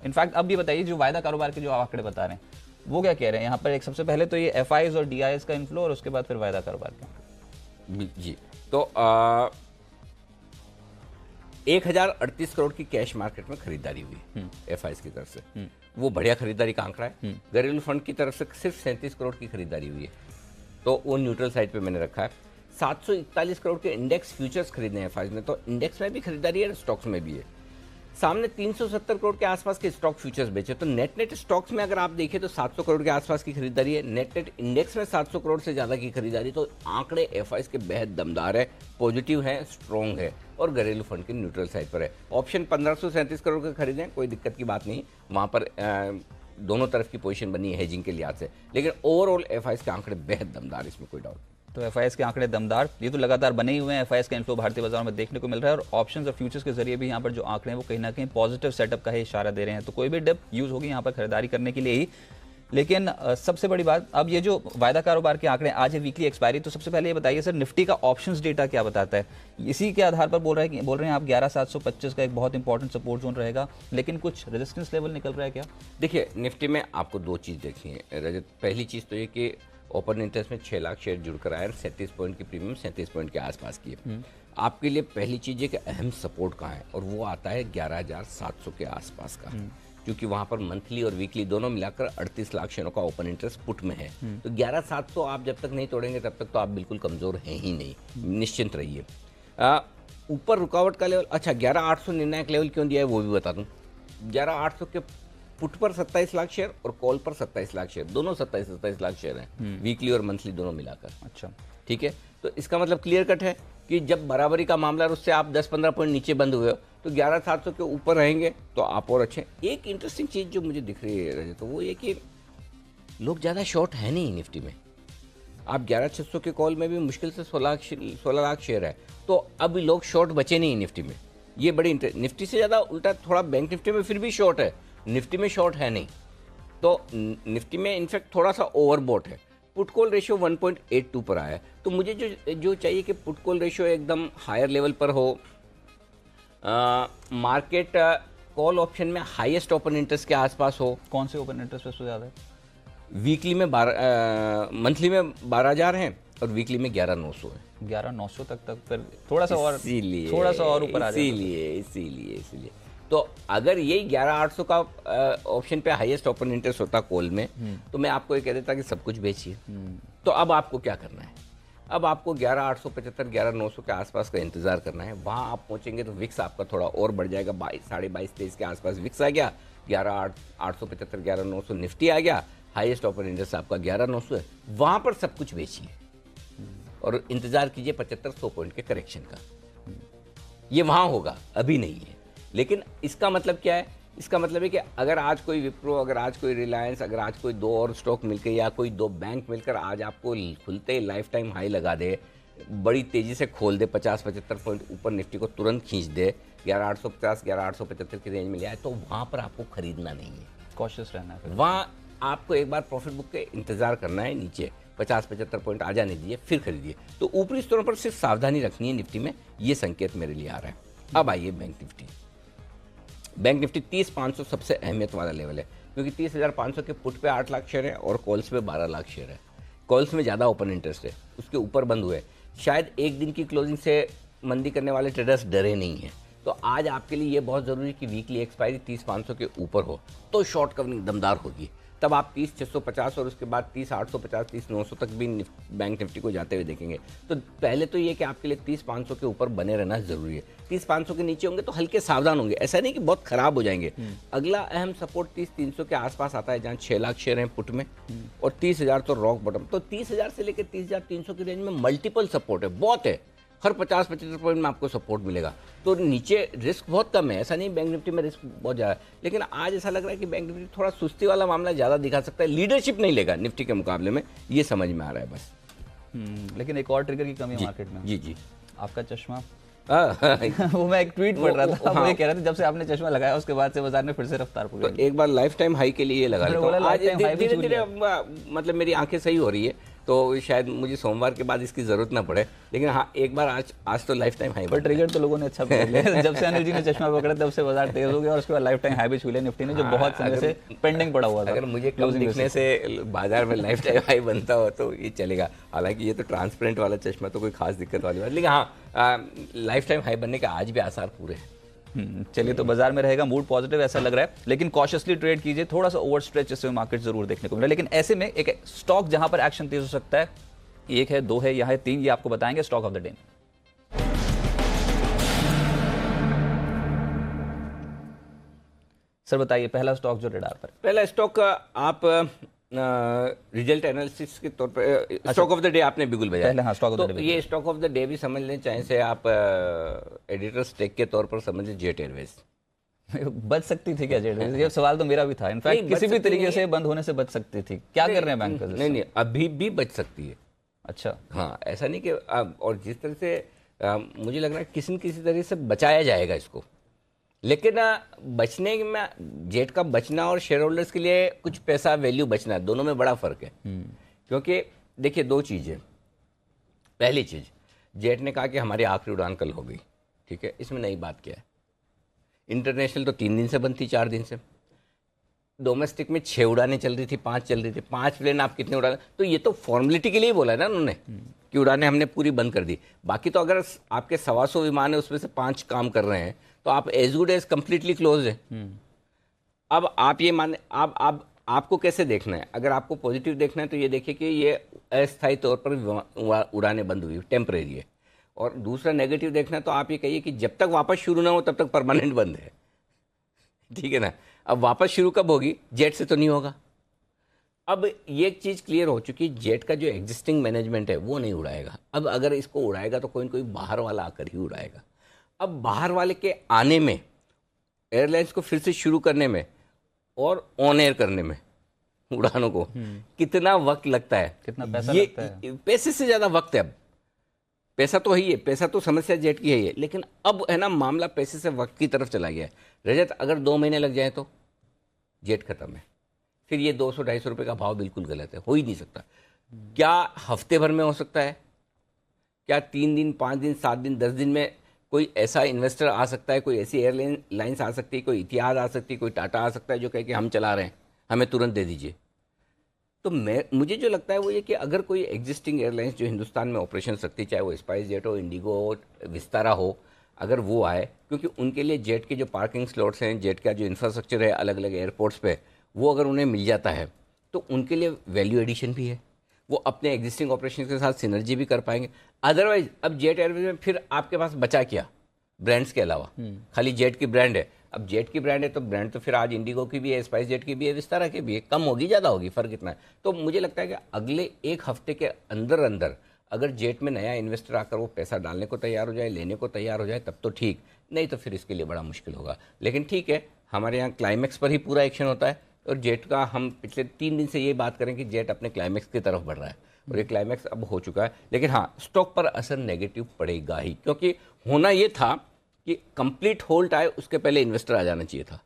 इनफैक्ट अब भी बताइए, जो वायदा कारोबार के जो आंकड़े बता रहे हैं वो क्या कह रहे हैं यहाँ पर? एक सबसे पहले तो ये एफआईज और डीआईएस का इन्फ्लो, और उसके बाद फिर वायदा कारोबार का। जी, तो 1,038 करोड़ की कैश मार्केट में खरीदारी हुई एफआईज की तरफ से, वो बढ़िया खरीदारी का आंकड़ा है। घरेलू फंड की तरफ से सिर्फ 37 करोड़ की खरीदारी हुई है, तो वो न्यूट्रल साइड पे मैंने रखा है। 741 करोड़ के इंडेक्स फ्यूचर्स खरीदने हैं एफआईज ने, तो इंडेक्स में भी खरीदारी है, स्टॉक्स में भी है। सामने 370 करोड़ के आसपास के स्टॉक फ्यूचर्स बेचे, तो नेट स्टॉक्स में अगर आप देखें तो 700 करोड़ के आसपास की खरीदारी है। नेट इंडेक्स में 700 करोड़ से ज़्यादा की खरीदारी, तो आंकड़े एफआईज के बेहद दमदार है, पॉजिटिव है, स्ट्रॉन्ग है, और घरेलू फंड के न्यूट्रल साइड पर है। ऑप्शन 1537 करोड़ के खरीदें, कोई दिक्कत की बात नहीं, वहाँ पर दोनों तरफ की पोजीशन बनी है हेजिंग के लिहाज से, लेकिन ओवरऑल एफआईज के आंकड़े बेहद दमदार, इसमें कोई डाउट। तो एफआईएस के आंकड़े दमदार, ये तो लगातार बने ही हुए हैं। एफआईएस का इन्फ्लो भारतीय बाजारों में देखने को मिल रहा है, और ऑप्शंस और फ्यूचर्स के जरिए भी यहाँ पर जो आंकड़े हैं वो कहीं ना कहीं पॉजिटिव सेटअप का ही इशारा दे रहे हैं। तो कोई भी डिप यूज होगी यहाँ पर खरीदारी करने के लिए ही। लेकिन सबसे बड़ी बात, अब ये जो वायदा कारोबार के आंकड़े, आज है वीकली एक्सपायरी, तो सबसे पहले ये बताइए सर, निफ्टी का ऑप्शंस डेटा क्या बताता है? इसी के आधार पर बोल रहे हैं आप 11,725 का एक बहुत इंपॉर्टेंट सपोर्ट जोन रहेगा, लेकिन कुछ रेजिस्टेंस लेवल निकल रहा है क्या? देखिए, निफ्टी में आपको दो चीज़ देखनी है रजत। पहली चीज़ तो ये कि ओपन इंटरेस्ट में 6 लाख शेयर जुड़ कर आए, 37 पॉइंट की प्रीमियम 37 पॉइंट के आसपास की है। आपके लिए पहली चीज़ है कि अहम सपोर्ट कहाँ है, और वो आता है 11,700 के आसपास का, क्योंकि वहाँ पर मंथली और वीकली दोनों मिलाकर 38 लाख शेयरों का ओपन इंटरेस्ट पुट में है। तो 11,700 आप जब तक नहीं तोड़ेंगे तब तक तो आप बिल्कुल कमज़ोर हैं ही नहीं, निश्चिंत रहिए। ऊपर रुकावट का लेवल, अच्छा 11,800 निर्णायक लेवल क्यों दिया है वो भी बता दूँ। 11,800 के पुट पर 27 लाख शेयर और कॉल पर 27 लाख शेयर, दोनों 27 लाख शेयर हैं, वीकली और मंथली दोनों मिलाकर। अच्छा, ठीक है, तो इसका मतलब क्लियर कट है कि जब बराबरी का मामला है, उससे आप 10-15 पॉइंट नीचे बंद हुए हो, तो 11,700 के ऊपर रहेंगे तो आप और अच्छे। एक इंटरेस्टिंग चीज़ जो मुझे दिख रही है तो वो ये कि लोग ज़्यादा शॉर्ट है नहीं निफ्टी में। आप 11,600 के कॉल में भी मुश्किल से 16 लाख शेयर है, तो अब लोग शॉर्ट बचे नहीं निफ्टी में। ये बड़ी निफ्टी से ज़्यादा उल्टा थोड़ा बैंक निफ्टी में फिर भी शॉर्ट है, निफ्टी में शॉर्ट है नहीं। तो निफ्टी में इनफैक्ट थोड़ा सा ओवरबॉट है, पुट कॉल रेशियो 1.82 पर आया है। तो मुझे जो चाहिए कि पुट कॉल रेशियो एकदम हायर लेवल पर हो, मार्केट कॉल ऑप्शन में हाईएस्ट ओपन इंटरेस्ट के आसपास हो। कौन से ओपन इंटरेस्ट सबसे ज़्यादा है? वीकली में 12 मंथली में 12,000 है और वीकली में 11,900 है। 11,900 तक फिर थोड़ा सा और, इसीलिए थोड़ा सा और ऊपर आ जाए। इसीलिए तो अगर यही 11,800 का ऑप्शन पे हाईएस्ट ओपन इंटरेस्ट होता कॉल में, तो मैं आपको ये कह देता कि सब कुछ बेचिए। तो अब आपको क्या करना है? अब आपको 11,875 11,900 के आसपास का इंतजार करना है। वहाँ आप पहुँचेंगे तो विक्स आपका थोड़ा और बढ़ जाएगा, 22.5-23 के आसपास विक्स आ गया, 11,875 11,900 निफ्टी आ गया, हाईएस्ट ओपन इंटरेस्ट आपका 11,900 है। वहाँ पर सब कुछ बेचिए और इंतजार कीजिए 75-100 पॉइंट के करेक्शन का। ये वहाँ होगा, अभी नहीं है। लेकिन इसका मतलब क्या है? इसका मतलब है कि अगर आज कोई विप्रो, अगर आज कोई रिलायंस, अगर आज कोई 2 और स्टॉक मिलकर या कोई 2 बैंक मिलकर आज आपको खुलते ही लाइफ टाइम हाई लगा दे, बड़ी तेज़ी से खोल दे, 50-75 पॉइंट ऊपर निफ्टी को तुरंत खींच दे, 11,850 11,875 की रेंज में ले आए, तो वहाँ पर आपको खरीदना नहीं है, कॉशियस रहना है। वहाँ आपको एक बार प्रॉफिट बुक के इंतजार करना है, नीचे 50-75 पॉइंट आ जाने दीजिए, फिर खरीदिए। तो ऊपरी स्तरों पर सिर्फ सावधानी रखनी है निफ्टी में, ये संकेत मेरे लिए आ रहा है। अब आइए बैंक निफ्टी। बैंक निफ्टी 30,500 सबसे अहमियत वाला लेवल है, क्योंकि 30,500 के पुट पे 8 लाख शेयर है और कॉल्स पे 12 लाख शेयर है। कॉल्स में ज़्यादा ओपन इंटरेस्ट है, उसके ऊपर बंद हुए। शायद एक दिन की क्लोजिंग से मंदी करने वाले ट्रेडर्स डरे नहीं हैं। तो आज आपके लिए ये बहुत ज़रूरी है कि वीकली एक्सपायरी 30,500 के ऊपर हो, तो शॉर्ट कवरिंग दमदार होगी। तब आप 30,650 और उसके बाद 30,850 30,900 तक भी बैंक निफ्टी को जाते हुए देखेंगे। तो पहले तो ये कि आपके लिए 30,500 के ऊपर बने रहना ज़रूरी है। 30,500 के नीचे होंगे तो हल्के सावधान होंगे, ऐसा नहीं कि बहुत ख़राब हो जाएंगे। अगला अहम सपोर्ट 30,300 के आसपास आता है, जहाँ 6 लाख शेयर हैं पुट में, और 30,000 तो रॉक बॉटम। तो 30,000 से लेकर 30,300 की रेंज में मल्टीपल सपोर्ट है, बहुत है। हर 50-75 पॉइंट में आपको सपोर्ट मिलेगा। तो नीचे रिस्क बहुत कम है, ऐसा नहीं बैंक निफ्टी में रिस्क बहुत ज़्यादा है। लेकिन आज ऐसा लग रहा है कि बैंक निफ्टी थोड़ा सुस्ती वाला मामला ज़्यादा दिखा सकता है, लीडरशिप नहीं लेगा निफ्टी के मुकाबले में, ये समझ में आ रहा है बस। लेकिन एक और ट्रिगर की कमी है मार्केट में। जी आपका चश्मा। वो मैं एक ट्वीट पढ़ रहा था, वो ये कह रहे थे जब से आपने चश्मा लगाया उसके बाद से बाजार ने फिर से रफ्तार पकड़ी। तो एक बार लाइफ टाइम हाई के लिए लगा लेता हूं। आज धीरे-धीरे मतलब मेरी आंखें सही हो रही है, तो शायद मुझे सोमवार के बाद इसकी जरूरत ना पड़े। लेकिन हाँ, एक बार आज तो लाइफ टाइम हाई। पर ट्रिगर तो लोगों ने अच्छा पकड़ लिया। जब से अनिल जी ने चश्मा पकड़ा तब से बाजार तेज हो गया और उसके बाद लाइफ टाइम हाई भी छू लिया निफ्टी ने, जो बहुत समय से पेंडिंग पड़ा हुआ था। अगर मुझे क्लोजिंग दिखने से बाजार में लाइफ टाइम हाई बनता हो तो ये चलेगा। हालांकि ये तो ट्रांसपेरेंट वाला चश्मा, तो कोई खास दिक्कत वाली बात, लेकिन हाँ, लाइफ टाइम हाई बनने के आज भी आसार पूरे हैं। चलिए, तो बाजार में रहेगा मूड पॉजिटिव ऐसा लग रहा है, लेकिन कॉशियसली ट्रेड कीजिए। थोड़ा सा ओवर स्ट्रेच इस मार्केट जरूर देखने को मिला, लेकिन ऐसे में एक स्टॉक जहां पर एक्शन तेज हो सकता है, 1 है, 2 है, या है 3, ये आपको बताएंगे stock of the day. Sir बताइए, पहला स्टॉक जो रडार पर। पहला स्टॉक आप रिजल्ट एनालिसिस के तौर पर स्टॉक ऑफ द डे आपने बिल्कुल भेजा पहले, हाँ, स्टॉक ऑफ द तो डे। ये स्टॉक ऑफ द डे भी समझ लें, चाहे से आप एडिटर स्टेक के तौर पर समझ लें जेट एयरवेज। बच सकती थी क्या जेट एयरवेज? ये सवाल तो मेरा भी था। इनफैक्ट किसी भी तरीके से बंद होने से बच सकती थी। क्या कर रहे हैं बैंक? नहीं, अभी भी बच सकती है। अच्छा, हाँ, ऐसा नहीं कि और जिस तरह से मुझे लग रहा है किसी न किसी तरह से बचाया जाएगा इसको। लेकिन बचने में, जेट का बचना और शेयर होल्डर्स के लिए कुछ पैसा वैल्यू बचना, दोनों में बड़ा फर्क है। क्योंकि देखिए, 2 चीज़ें। पहली चीज़, जेट ने कहा कि हमारी आखिरी उड़ान कल हो गई, ठीक है, इसमें नई बात क्या है? इंटरनेशनल तो 3 दिन से बंद थी, 4 दिन से। डोमेस्टिक में 6 उड़ानें चल रही थी, 5 चल रही थी। 5 प्लेन आप कितने उड़ाने, तो ये तो फॉर्मेलिटी के लिए बोला है ना उन्होंने कि उड़ानें हमने पूरी बंद कर दी। बाकी तो अगर आपके 125 विमान है, उसमें से 5 काम कर रहे हैं, तो आप as good as completely close है। अब आप ये माने, आपको कैसे देखना है? अगर आपको पॉजिटिव देखना है तो ये देखिए कि ये अस्थायी तौर पर उड़ानें बंद हुई, टेम्परेरी है। और दूसरा नेगेटिव देखना है तो आप ये कहिए कि जब तक वापस शुरू ना हो तब तक परमानेंट बंद है, ठीक है ना। अब वापस शुरू कब होगी? जेट से तो नहीं होगा। अब ये एक चीज़ क्लियर हो चुकी है, जेट का जो एग्जिस्टिंग मैनेजमेंट है वो नहीं उड़ाएगा। अब अगर इसको उड़ाएगा तो कोई न कोई बाहर वाला आकर ही उड़ाएगा। अब बाहर वाले के आने में, एयरलाइंस को फिर से शुरू करने में और ऑन एयर करने में उड़ानों को कितना वक्त लगता है, कितना पैसा लगता है? पैसे से ज़्यादा वक्त है। अब पैसा तो है ही है, पैसा तो समस्या जेट की है ही है, लेकिन अब है ना मामला पैसे से वक्त की तरफ चला गया है। रजत, अगर 2 महीने लग जाए तो जेट खत्म है। फिर ये 200-250 रुपये का भाव बिल्कुल गलत है, हो ही नहीं सकता। क्या हफ्ते भर में हो सकता है? क्या 3 दिन, 5 दिन, 7 दिन, 10 दिन में कोई ऐसा इन्वेस्टर आ सकता है, कोई ऐसी एयरलाइंस आ सकती है, कोई इतिहाद आ सकती है, कोई टाटा आ सकता है जो कहे कि हम चला रहे हैं, हमें तुरंत दे दीजिए? तो मुझे जो लगता है वो ये कि अगर कोई एग्जिस्टिंग एयरलाइंस जो हिंदुस्तान में ऑपरेशन रखती, चाहे वो स्पाइस जेट हो, इंडिगो हो, विस्तारा हो, अगर वो आए, क्योंकि उनके लिए जेट के जो पार्किंग स्लॉट्स हैं, जेट का जो इंफ्रास्ट्रक्चर है अलग अलग एयरपोर्ट्स पे, वो अगर उन्हें मिल जाता है तो उनके लिए वैल्यू एडिशन भी है, वो अपने एग्जिस्टिंग ऑपरेशन के साथ सिनर्जी भी कर पाएंगे। अदरवाइज अब जेट एयरवेज में फिर आपके पास बचा क्या ब्रांड्स के अलावा? खाली जेट की ब्रांड है। अब जेट की ब्रांड है तो ब्रांड तो फिर आज इंडिगो की भी है, स्पाइस जेट की भी है, विस्तारा की भी है, कम होगी ज़्यादा होगी, फ़र्क इतना है। तो मुझे लगता है कि अगले एक हफ्ते के अंदर अंदर अगर जेट में नया इन्वेस्टर आकर वो पैसा डालने को तैयार हो जाए, लेने को तैयार हो जाए, तब तो ठीक, नहीं तो फिर इसके लिए बड़ा मुश्किल होगा। लेकिन ठीक है, हमारे यहाँ क्लाइमैक्स पर ही पूरा एक्शन होता है और जेट का हम पिछले 3 दिन से ये बात करें कि जेट अपने क्लाइमैक्स की तरफ बढ़ रहा है और ये क्लाइमैक्स अब हो चुका है। लेकिन हाँ, स्टॉक पर असर नेगेटिव पड़ेगा ही, क्योंकि होना ये था कि कंप्लीट होल्ड आए उसके पहले इन्वेस्टर आ जाना चाहिए था,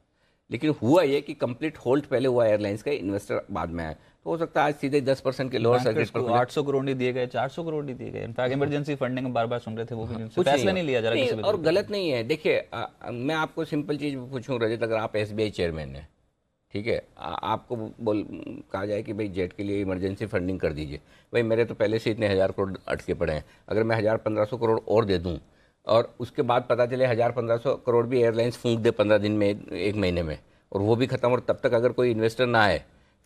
लेकिन हुआ ये कि कंप्लीट होल्ड पहले हुआ एयरलाइंस का, इन्वेस्टर बाद में आए। तो हो सकता है आज सीधे 10% के लोअर सर्किट पर 800 करोड़ नहीं दिए गए, 400 करोड़ नहीं दिए गए। इनफैक्ट इमरजेंसी फंडिंग बार बार सुन रहे थे, वो भी फैसला नहीं लिया जा रहा किसी भी। और गलत नहीं है। देखिए मैं आपको सिंपल चीज़ पूछूं रजत, अगर आप SBI चेयरमैन हैं, ठीक है, आपको कहा जाए कि भाई जेट के लिए इमरजेंसी फंडिंग कर दीजिए, भाई मेरे तो पहले से इतने 1000 करोड़ अटके पड़े हैं, अगर मैं 1000-1500 करोड़ और दे दूं और उसके बाद पता चले 1000-1500 करोड़ भी एयरलाइंस फूंक दे 15 दिन में, 1 महीने में, और वो भी खत्म, और तब तक अगर कोई इन्वेस्टर ना आए,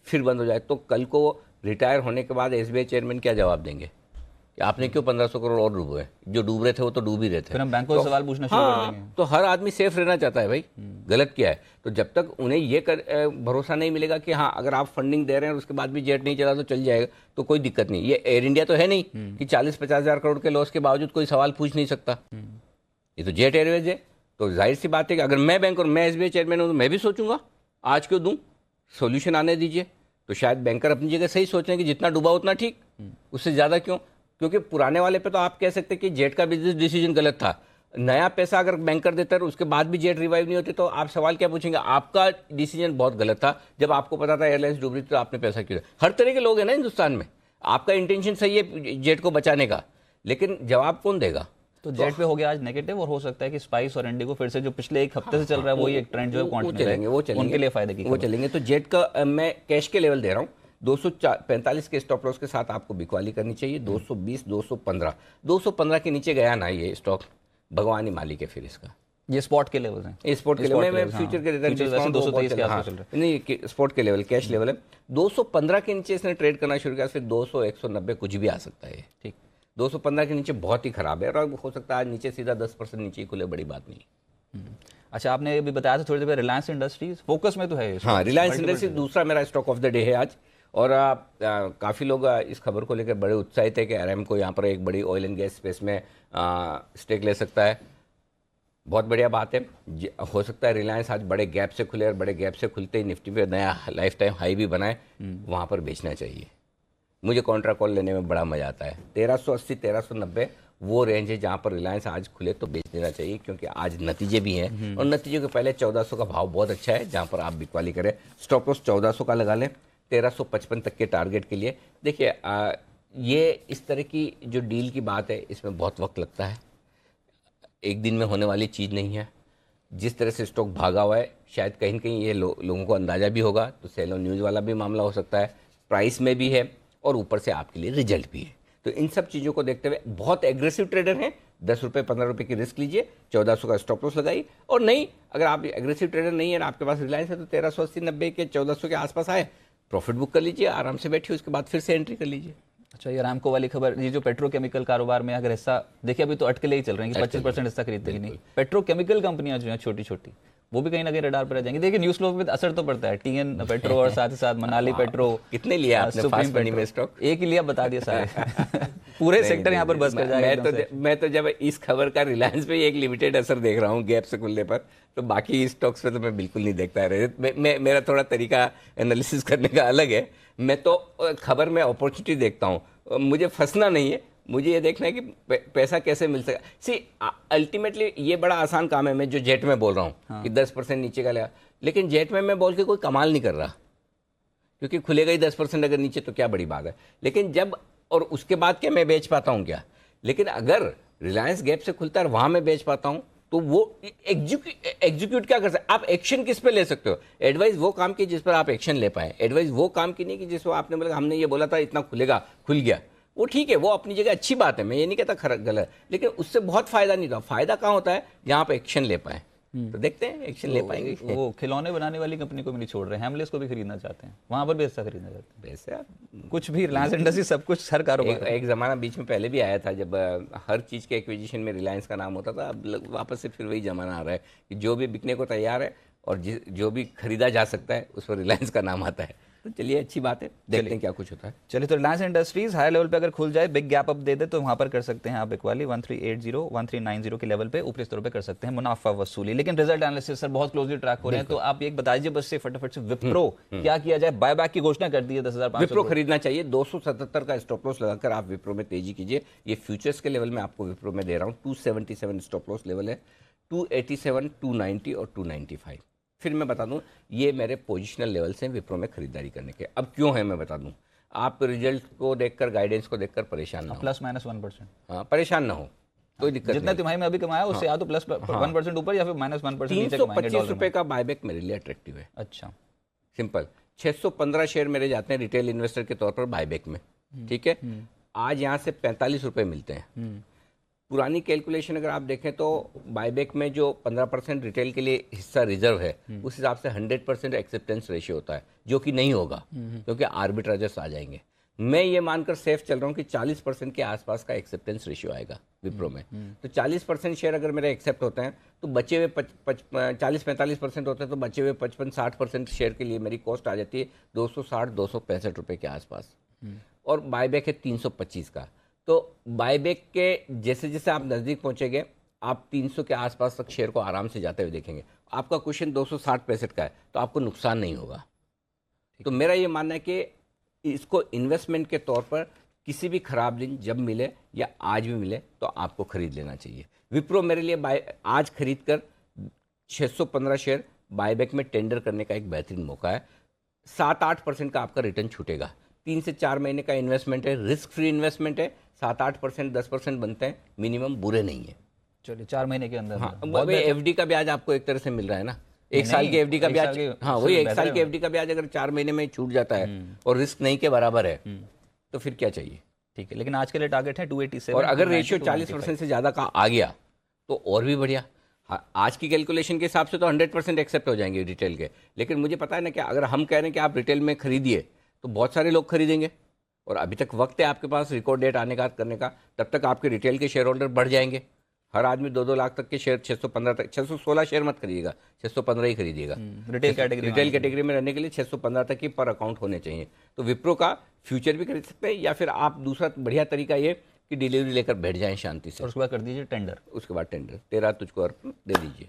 फिर बंद हो जाए, तो कल को रिटायर होने के बाद SBI चेयरमैन क्या जवाब देंगे कि आपने क्यों 1500 करोड़ और डूबे? जो डूब रहे थे वो तो डूब ही रहे थे। फिर हम बैंकों से सवाल पूछना शुरू कर देंगे। तो हर आदमी सेफ रहना चाहता है भाई, गलत क्या है? तो जब तक उन्हें ये भरोसा नहीं मिलेगा कि हाँ अगर आप फंडिंग दे रहे हैं और उसके बाद भी जेट नहीं चला तो चल जाएगा, तो कोई दिक्कत नहीं। ये एयर इंडिया तो है नहीं कि 40-50 हज़ार करोड़ के लॉस के बावजूद कोई सवाल पूछ नहीं सकता। ये तो जेट एयरवेज है। तो जाहिर सी बात है कि अगर मैं बैंक और मैं SBI चेयरमैन हूँ तो मैं भी सोचूंगा आज क्यों दूं, सोल्यूशन आने दीजिए। तो शायद बैंकर अपनी जगह सही सोच रहे हैं कि जितना डूबा उतना ठीक, उससे ज़्यादा क्यों? क्योंकि पुराने वाले पे तो आप कह सकते हैं कि जेट का बिजनेस डिसीजन गलत था। नया पैसा अगर बैंकर देता है उसके बाद भी जेट रिवाइव नहीं होती तो आप सवाल क्या पूछेंगे? आपका डिसीजन बहुत गलत था, जब आपको पता था एयरलाइंस डूब रही थी तो आपने पैसा क्यों? हर तरह के लोग हैं ना हिंदुस्तान में, आपका इंटेंशन सही है जेट को बचाने का, लेकिन जवाब कौन देगा? तो जेट पे हो गया आज नेगेटिव, और हो सकता है कि स्पाइस और इंडिगो फिर से जो पिछले एक हफ्ते से चल रहा है वही एक ट्रेंड जो है वो चलेंगे, उनके लिए फायदे की वो चलेंगे। तो जेट का मैं कैश के लेवल दे रहा हूँ 245 के स्टॉप लॉस के साथ आपको बिकवाली करनी चाहिए। 220, 215 के नीचे गया ना ये स्टॉक, भगवान ही मालिक है फिर इसका। ये स्पॉट के लेवल हैं, ये स्पॉट के लेवल में फ्यूचर के रिटर्न 223 के आसपास चल रहा है। नहीं, स्पॉट के लेवल, कैश लेवल है 215 के नीचे इसने ट्रेड करना शुरू किया, फिर 200, 190 कुछ भी आ सकता है। ठीक, 215 के नीचे बहुत ही खराब है, और हो सकता है आज नीचे सीधा 10% नीचे ही खुले, बड़ी बात नहीं। अच्छा, आपने अभी बताया था थोड़ी देर पहले रिलायंस इंडस्ट्रीज फोकस में तो है। हाँ, रिलायंस इंडस्ट्रीज दूसरा मेरा स्टॉक ऑफ द डे है आज, और काफ़ी लोग इस खबर को लेकर बड़े उत्साहित है कि Aramco यहाँ पर एक बड़ी ऑयल एंड गैस स्पेस में स्टेक ले सकता है। बहुत बढ़िया बात है। हो सकता है रिलायंस आज बड़े गैप से खुले, और बड़े गैप से खुलते ही निफ्टी पे नया लाइफ टाइम हाई भी बनाए, वहाँ पर बेचना चाहिए। मुझे कॉन्ट्रा कॉल लेने में बड़ा मजा आता है। 1380, 1390 वो रेंज है जहाँ पर रिलायंस आज खुले तो बेच देना चाहिए, क्योंकि आज नतीजे भी हैं, और नतीजों के पहले 1400 का भाव बहुत अच्छा है जहाँ पर आप बिकवाली करें। स्टॉप लॉस 1400 का लगा लें 1355 तक के टारगेट के लिए। देखिए ये इस तरह की जो डील की बात है इसमें बहुत वक्त लगता है, एक दिन में होने वाली चीज़ नहीं है। जिस तरह से स्टॉक भागा हुआ है, शायद कहीं न कहीं ये लोगों को अंदाज़ा भी होगा, तो सेल ऑन न्यूज़ वाला भी मामला हो सकता है, प्राइस में भी है, और ऊपर से आपके लिए रिजल्ट भी है। तो इन सब चीज़ों को देखते हुए बहुत एग्रेसिव ट्रेडर हैं, 10 रुपये 15 रुपये की रिस्क लीजिए, 1400 का स्टॉप लॉस लगाइए। और नहीं, अगर आप एग्रेसिव ट्रेडर नहीं है, आपके पास रिलायंस है, तो 1380, 90 के 1400 के आसपास आए, प्रॉफिट बुक कर लीजिए, आराम से बैठिए, उसके बाद फिर से एंट्री कर लीजिए। अच्छा, ये Aramco वाली खबर, ये जो पेट्रोकेमिकल कारोबार में अगर हिस्सा देखिए, अभी तो अटकले ही चल रहे हैं कि 25% हिस्सा खरीदते ही नहीं। पेट्रोकेमिकल कंपनियां जो हैं छोटी छोटी, वो भी कहीं ना कहीं रडार पर रह जाएंगी। देखिए न्यूज़ फ्लो पे असर तो पड़ता है, TN पेट्रो और साथ ही साथ मनाली पेट्रो। कितने लिया आपने फास्ट मनी में स्टॉक? एक ही लिया, बता दिया सारे पूरे सेक्टर यहाँ पर बस कर जाएगा। मैं तो जब इस खबर का रिलायंस पे एक लिमिटेड असर देख रहा हूँ गैप से खुलने पर, तो बाकी स्टॉक्स पे तो मैं बिल्कुल नहीं देखता रहे। मेरा थोड़ा तरीका एनालिसिस करने का अलग है। मैं तो खबर में अपॉर्चुनिटी देखता हूँ, मुझे फंसना नहीं है, मुझे ये देखना है कि पैसा कैसे मिल सका। सी अल्टीमेटली ये बड़ा आसान काम है। मैं जो जेट में बोल रहा हूँ कि 10% नीचे का लिया, लेकिन जेट में मैं बोल के कोई कमाल नहीं कर रहा। क्योंकि खुलेगा ही 10% अगर नीचे, तो क्या बड़ी बात है। लेकिन जब, और उसके बाद क्या मैं बेच पाता हूँ क्या? लेकिन अगर रिलायंस गैप से खुलता है और वहां मैं बेच पाता हूँ, तो वो एग्जीक्यूट क्या कर सकते? आप एक्शन किस पे ले सकते हो? एडवाइस वो काम की जिस पर आप एक्शन ले पाए। एडवाइस वो काम की नहीं कि जिस पर आपने बोला हमने ये बोला था इतना खुलेगा, खुल गया। वो ठीक है, वो अपनी जगह अच्छी बात है, मैं ये नहीं कहता गलत, लेकिन उससे बहुत फायदा नहीं था। फायदा कहाँ होता है? जहाँ आप एक्शन ले पाए। तो देखते हैं एक्शन ले पाएंगे। वो खिलौने बनाने वाली कंपनी को भी नहीं छोड़ रहे हैं, हेमलेस को भी खरीदना चाहते हैं, वहां पर भी ऐसा खरीदना चाहते हैं। वैसे कुछ भी रिलायंस इंडस्ट्री सब कुछ हर कारोबार। एक ज़माना बीच में पहले भी आया था जब हर चीज़ के एक्विजिशन में रिलायंस का नाम होता था। अब वापस से फिर वही ज़माना आ रहा है कि जो भी बिकने को तैयार है और जो भी खरीदा जा सकता है उस पर रिलायंस का नाम आता है। तो चलिए, अच्छी बात है, देखते हैं क्या कुछ होता है। चलिए, तो रिलायंस इंडस्ट्रीज हाई लेवल पे अगर खुल जाए, बिग गैप अप दे दे, तो वहां पर कर सकते हैं आप एक वाली 1380 1390 के लेवल पे ऊपरी स्तरों पे कर सकते हैं मुनाफा वसूली। लेकिन रिजल्ट एनालिसिस सर बहुत क्लोजली ट्रैक हो रहे हैं, तो आप एक बता दीजिए बस से फटाफट से, विप्रो क्या किया जाए? बायबैक की घोषणा कर दी है 10,500। विप्रो खरीदना चाहिए। 277 का स्टॉप लॉस लगाकर आप विप्रो में तेजी कीजिए। ये फ्यूचर्स के लेवल में आपको विप्रो में दे रहा हूँ। 277 स्टॉप लॉस लेवल है, 287, 290 और 295। फिर मैं बता दूं, ये मेरे पोजिशनल लेवल्स हैं विप्रो में खरीदारी करने के। अब क्यों है मैं बता दूं, आप रिजल्ट को देखकर, गाइडेंस को देखकर परेशान ना हो। Plus minus 1%। हाँ, परेशान ना हो, कोई दिक्कत जितना तिमाही में अभी कमाया उससे या तो प्लस 1% ऊपर या फिर माइनस 1% नीचे कमाएंगे। 325 रुपए का बायबैक मेरे लिए अट्रैक्टिव है। अच्छा, सिंपल। 615 शेयर मेरे जाते हैं रिटेल इन्वेस्टर के तौर पर बायबैक में, ठीक है। आज यहाँ से 45 रुपए मिलते हैं। पुरानी कैलकुलेशन अगर आप देखें तो बायबैक में जो 15% रिटेल के लिए हिस्सा रिजर्व है, उस हिसाब से 100% एक्सेप्टेंस रेशियो होता है, जो कि नहीं होगा क्योंकि आर्बिट्राजर्स आ जाएंगे। मैं ये मानकर सेफ चल रहा हूँ कि 40% के आसपास का एक्सेप्टेंस रेशियो आएगा विप्रो में। तो 40% शेयर अगर मेरे एक्सेप्ट होते हैं तो बचे हुए 40-45% होते हैं, तो बचे हुए 55-60% शेयर के लिए मेरी कॉस्ट आ जाती है 260-265 रुपये के आसपास। और बायबैक है 325 का। तो बायबैक के जैसे जैसे आप नज़दीक पहुंचेंगे, आप 300 के आसपास तक शेयर को आराम से जाते हुए देखेंगे। आपका क्वेश्चन 260-65 का है, तो आपको नुकसान नहीं होगा। तो मेरा ये मानना है कि इसको इन्वेस्टमेंट के तौर पर किसी भी खराब दिन जब मिले या आज भी मिले तो आपको खरीद लेना चाहिए। विप्रो मेरे लिए आज खरीद कर 615 शेयर बायबैक में टेंडर करने का एक बेहतरीन मौका है। 7-8% का आपका रिटर्न छूटेगा। 3 से 4 महीने का इन्वेस्टमेंट है, रिस्क फ्री इन्वेस्टमेंट है। 7-8%, 10% बनते हैं मिनिमम, बुरे नहीं है। चलिए, 4 महीने के अंदर। हाँ, वही एफडी का ब्याज आपको एक तरह से मिल रहा है ना, एक साल की एफडी का ब्याज। हाँ, वही एक साल की एफडी का ब्याज अगर 4 महीने में छूट जाता है और रिस्क नहीं के बराबर है, तो फिर क्या चाहिए? ठीक है, लेकिन आज के लिए टारगेट है 287। और अगर रेशियो 40% से ज़्यादा का आ गया तो और भी बढ़िया। हाँ, आज की कैलकुलेशन के हिसाब से तो 100% एक्सेप्ट हो जाएंगे रिटेल के। लेकिन मुझे पता है ना कि अगर हम कह रहे हैं कि आप रिटेल में खरीदिए तो बहुत सारे लोग खरीदेंगे, और अभी तक वक्त है आपके पास रिकॉर्ड डेट आने का करने का। तब तक आपके रिटेल के शेयर होल्डर बढ़ जाएंगे। हर आदमी 2-2 लाख तक के शेयर, 615 तक, 616 शेयर मत खरीदिएगा, 615 ही खरीदिएगा। रिटेल कैटेगरी में रहने के लिए 615 तक ही पर अकाउंट होने चाहिए। तो विप्रो का फ्यूचर भी खरीद सकते हैं, या फिर आप दूसरा बढ़िया तरीका ये कि डिलीवरी लेकर बैठ जाएं शांति से, और उसके बाद कर दीजिए टेंडर। उसके बाद टेंडर 13 तुझको अर्पण दे दीजिए।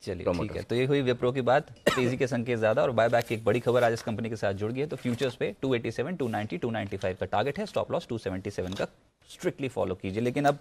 चलिए, ठीक है। तो ये हुई विप्रो की बात, तेजी के संकेत ज्यादा, और बायबैक की एक बड़ी खबर आज इस कंपनी के साथ जुड़ गई है। तो फ्यूचर्स पे 287, 290, 295 का टारगेट है, स्टॉप लॉस 277 का स्ट्रिक्टली फॉलो कीजिए। लेकिन अब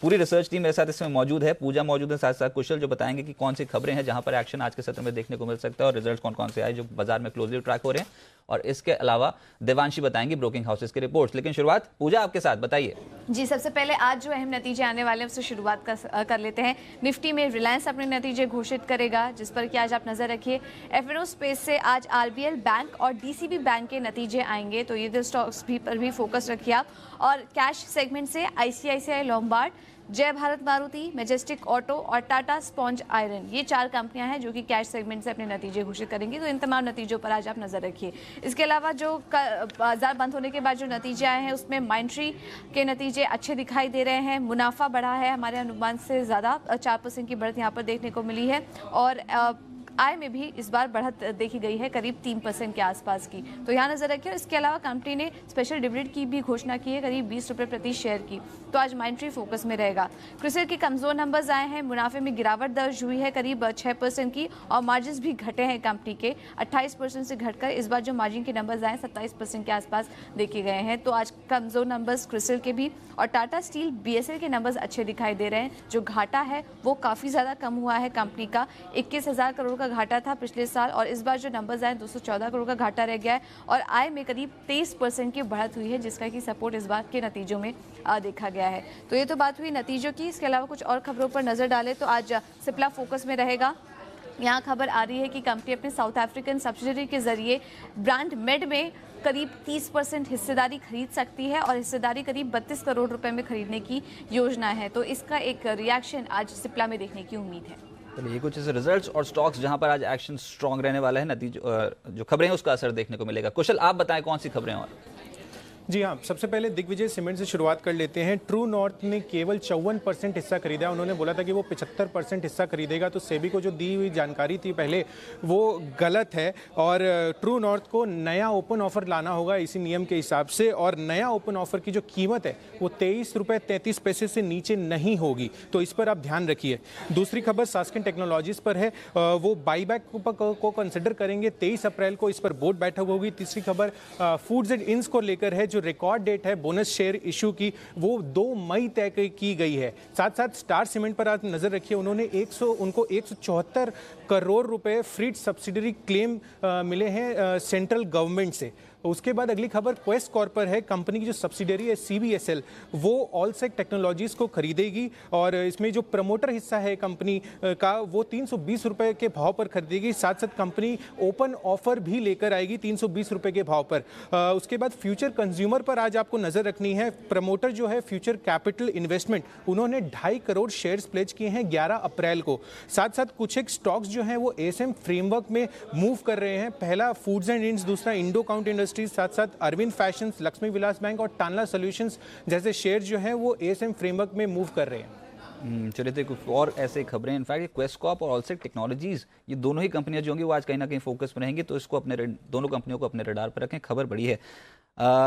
पूरी रिसर्च टीम मेरे साथ इसमें मौजूद है, पूजा मौजूद है, साथ साथ कुशल, जो बताएंगे कि कौन सी खबरें हैं जहां पर एक्शन आज के सत्र में देखने को मिल सकता है, और रिजल्ट कौन कौन से आए जो बाजार में क्लोजली ट्रैक हो रहे हैं। और इसके अलावा देवांशी बताएंगी ब्रोकिंग हाउसेस के रिपोर्ट्स। लेकिन शुरुआत पूजा आपके साथ, बताइए जी। सबसे पहले आज जो अहम नतीजे आने वाले हैं उससे शुरुआत कर लेते हैं। निफ्टी में रिलायंस अपने नतीजे घोषित करेगा, जिस पर कि आज आप नजर रखिए। एफएनओ स्पेस से आज आरबीएल बैंक और डीसीबी बैंक के नतीजे आएंगे, तो ये स्टॉक्स भी पर भी फोकस रखिए आप। और कैश सेगमेंट से आईसीआईसीआई लोम्बार्ड, जय भारत मारुति, मैजेस्टिक ऑटो और टाटा स्पॉन्ज आयरन, ये 4 कंपनियां हैं जो कि कैश सेगमेंट से अपने नतीजे घोषित करेंगी। तो इन तमाम नतीजों पर आज आप नजर रखिए। इसके अलावा जो बाजार बंद होने के बाद जो नतीजे आए हैं उसमें माइंट्री के नतीजे अच्छे दिखाई दे रहे हैं। मुनाफा बढ़ा है, हमारे अनुमान से ज़्यादा 4% की बढ़त यहाँ पर देखने को मिली है, और आय में भी इस बार बढ़त देखी गई है, करीब 3% के आसपास की। तो यहाँ नजर रखिए। इसके अलावा कंपनी ने स्पेशल डिविडेंड की भी घोषणा की है, करीब 20 रुपये प्रति शेयर की। तो आज माइंट्री फोकस में रहेगा। क्रिसिल के कमजोर नंबर्स आए हैं, मुनाफे में गिरावट दर्ज हुई है करीब 6% की, और मार्जिन भी घटे हैं कंपनी के 28% से घटकर इस बार जो मार्जिन के नंबर्स आए 27% के आसपास देखे गए हैं। तो आज कमजोर नंबर्स क्रिसिल के भी। और टाटा स्टील बीएसएल के नंबर्स अच्छे दिखाई दे रहे हैं, जो घाटा है वो काफ़ी ज़्यादा कम हुआ है कंपनी का। 21,000 करोड़ का का घाटा था पिछले साल और इस बार जो नंबर्स आए 214 करोड़ का घाटा रह गया है और आय में करीब 23% की बढ़त हुई है, जिसका कि सपोर्ट इस बार के नतीजों में देखा गया है। तो ये तो बात हुई नतीजों की। इसके अलावा कुछ और खबरों पर नजर डालें तो आज सिप्ला फोकस में रहेगा। यहाँ खबर आ रही है कि कंपनी अपने साउथ अफ्रीकन सब्सिडरी के जरिए ब्रांड मेड में करीब 30% हिस्सेदारी खरीद सकती है और हिस्सेदारी करीब 32 करोड़ रुपए में खरीदने की योजना है। तो इसका एक रिएक्शन आज सिप्ला में देखने की उम्मीद है। चलिए, कुछ ऐसे रिजल्ट्स और स्टॉक्स जहां पर आज एक्शन स्ट्रांग रहने वाला है, नतीजों जो खबरें हैं उसका असर देखने को मिलेगा। कुशल, आप बताएं कौन सी खबरें और? जी हाँ, सबसे पहले दिग्विजय सीमेंट से शुरुआत कर लेते हैं। ट्रू नॉर्थ ने केवल 54% हिस्सा खरीदा। उन्होंने बोला था कि वो 75% हिस्सा खरीदेगा, तो सेबी को जो दी हुई जानकारी थी पहले वो गलत है और ट्रू नॉर्थ को नया ओपन ऑफर लाना होगा इसी नियम के हिसाब से, और नया ओपन ऑफर की जो कीमत है वो 23 रुपये 33 पैसे से नीचे नहीं होगी, तो इस पर आप ध्यान रखिए। दूसरी खबर सास्केन टेक्नोलॉजीज पर है, वो बाईबैक को कंसिडर करेंगे। 23 अप्रैल को इस पर बोर्ड बैठक होगी। तीसरी खबर फूड्स एंड इंस को लेकर है, जो रिकॉर्ड डेट है बोनस शेयर इशू की वो 2 मई तय की गई है। साथ साथ स्टार सीमेंट पर आप नजर रखिए, उन्होंने उनको 174 करोड़ रुपए फ्रीड सब्सिडरी क्लेम मिले हैं सेंट्रल गवर्नमेंट से। उसके बाद अगली खबर क्वेस्ट कॉर्प पर है। कंपनी की जो सब्सिडरी है CBSL वो ऑलसेक टेक्नोलॉजीज को खरीदेगी और इसमें जो प्रमोटर हिस्सा है कंपनी का वो 320 रुपए के भाव पर खरीदेगी। साथ साथ कंपनी ओपन ऑफर भी लेकर आएगी 320 रुपए के भाव पर। उसके बाद फ्यूचर कंज्यूमर पर आज आपको नजर रखनी है। प्रमोटर जो है फ्यूचर कैपिटल इन्वेस्टमेंट, उन्होंने 2.5 करोड़ शेयर्स प्लेज किए हैं 11 अप्रैल को। साथ साथ कुछ एक स्टॉक्स जो हैं वो ASM फ्रेमवर्क में मूव कर रहे हैं। पहला फूड्स एंड इंड्स, दूसरा इंडो काउंट इंडस्ट्रीज, साथ साथ अरविंद फैशंस, लक्ष्मी विलास बैंक और टानला सॉल्यूशंस जैसे शेयर जो हैं वो ASM फ्रेमवर्क में मूव कर रहे हैं। चलिए, तो कुछ और ऐसे खबरें, इनफैक्ट क्वेस्ट कॉर्प और ऑलसेक टेक्नोलॉजीज, ये दोनों ही कंपनियां जो होंगी वो आज कहीं ना कहीं फोकस में रहेंगी, तो इसको अपने दोनों कंपनियों को अपने रडार पर रखें। खबर बड़ी है।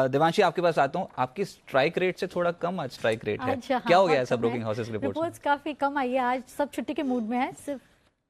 देवांशी, आपके पास आता हूँ। आपकी स्ट्राइक रेट से थोड़ा कम आज स्ट्राइक रेट है, क्या हो गया ऐसा ब्रोकिंग हाउसेस रिपोर्ट्स काफी कम आई है आज, सब छुट्टी के मूड में है सिर्फ।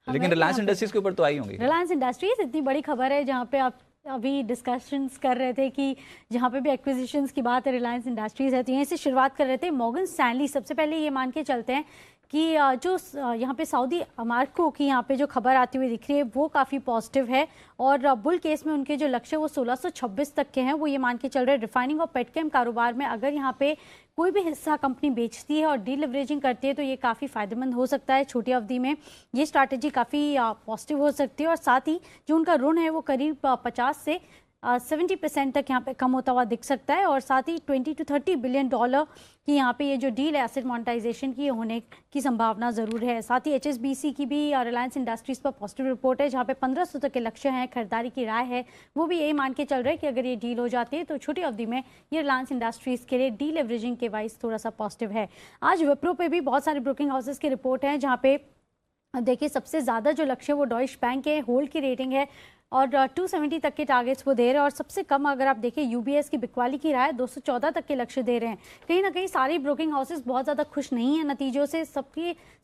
लेकिन रिलायंस इंडस्ट्रीज के ऊपर तो आई होंगी। रिलायंस इंडस्ट्रीज इतनी बड़ी खबर है, जहाँ पे आप अभी डिस्कशंस कर रहे थे कि जहाँ पे भी एक्विजिशंस की बात है रिलायंस इंडस्ट्रीज है, तो यहीं से शुरुआत कर रहे थे। मॉर्गन स्टैनली, सबसे पहले ये मान के चलते हैं कि जो यहाँ पे सऊदी अमारको की यहाँ पे जो खबर आती हुई दिख रही है वो काफ़ी पॉजिटिव है और बुल केस में उनके जो लक्ष्य वो 1626 तक के हैं, वो ये मान के चल रहे हैं। रिफाइनिंग और पेटकेम कारोबार में अगर यहाँ पे कोई भी हिस्सा कंपनी बेचती है और डीलिवरेजिंग करती है तो ये काफ़ी फायदेमंद हो सकता है। छोटी अवधि में ये स्ट्रैटेजी काफ़ी पॉजिटिव हो सकती है और साथ ही जो उनका ऋण है वो करीब 50 से 70% तक यहाँ पे कम होता हुआ दिख सकता है और साथ ही 20 to 30 बिलियन डॉलर की यहाँ पे ये जो डील है एसेट मोनेटाइजेशन की होने की संभावना ज़रूर है। साथ ही HSBC की भी रिलायंस इंडस्ट्रीज़ पर पॉजिटिव रिपोर्ट है, जहाँ पे 1500 तक के लक्ष्य हैं, खरीदारी की राय है। वो भी यही मान के चल रहे हैं कि अगर ये डील हो जाती है तो छोटी अवधि में ये रिलायंस इंडस्ट्रीज़ के लिए डी लेवरेजिंग के वाइज थोड़ा सा पॉजिटिव है। आज विप्रो पे भी बहुत सारे ब्रोकिंग हाउसेस की रिपोर्ट है, जहाँ पे देखिए सबसे ज़्यादा जो लक्ष्य वो डॉइश बैंक है, होल्ड की रेटिंग है और 270 तक के टारगेट्स वो दे रहे हैं और सबसे कम अगर आप देखें UBS की बिकवाली की राय 214 तक के लक्ष्य दे रहे हैं। कहीं ना कहीं सारे ब्रोकिंग हाउसेस बहुत ज़्यादा खुश नहीं है नतीजों से। सब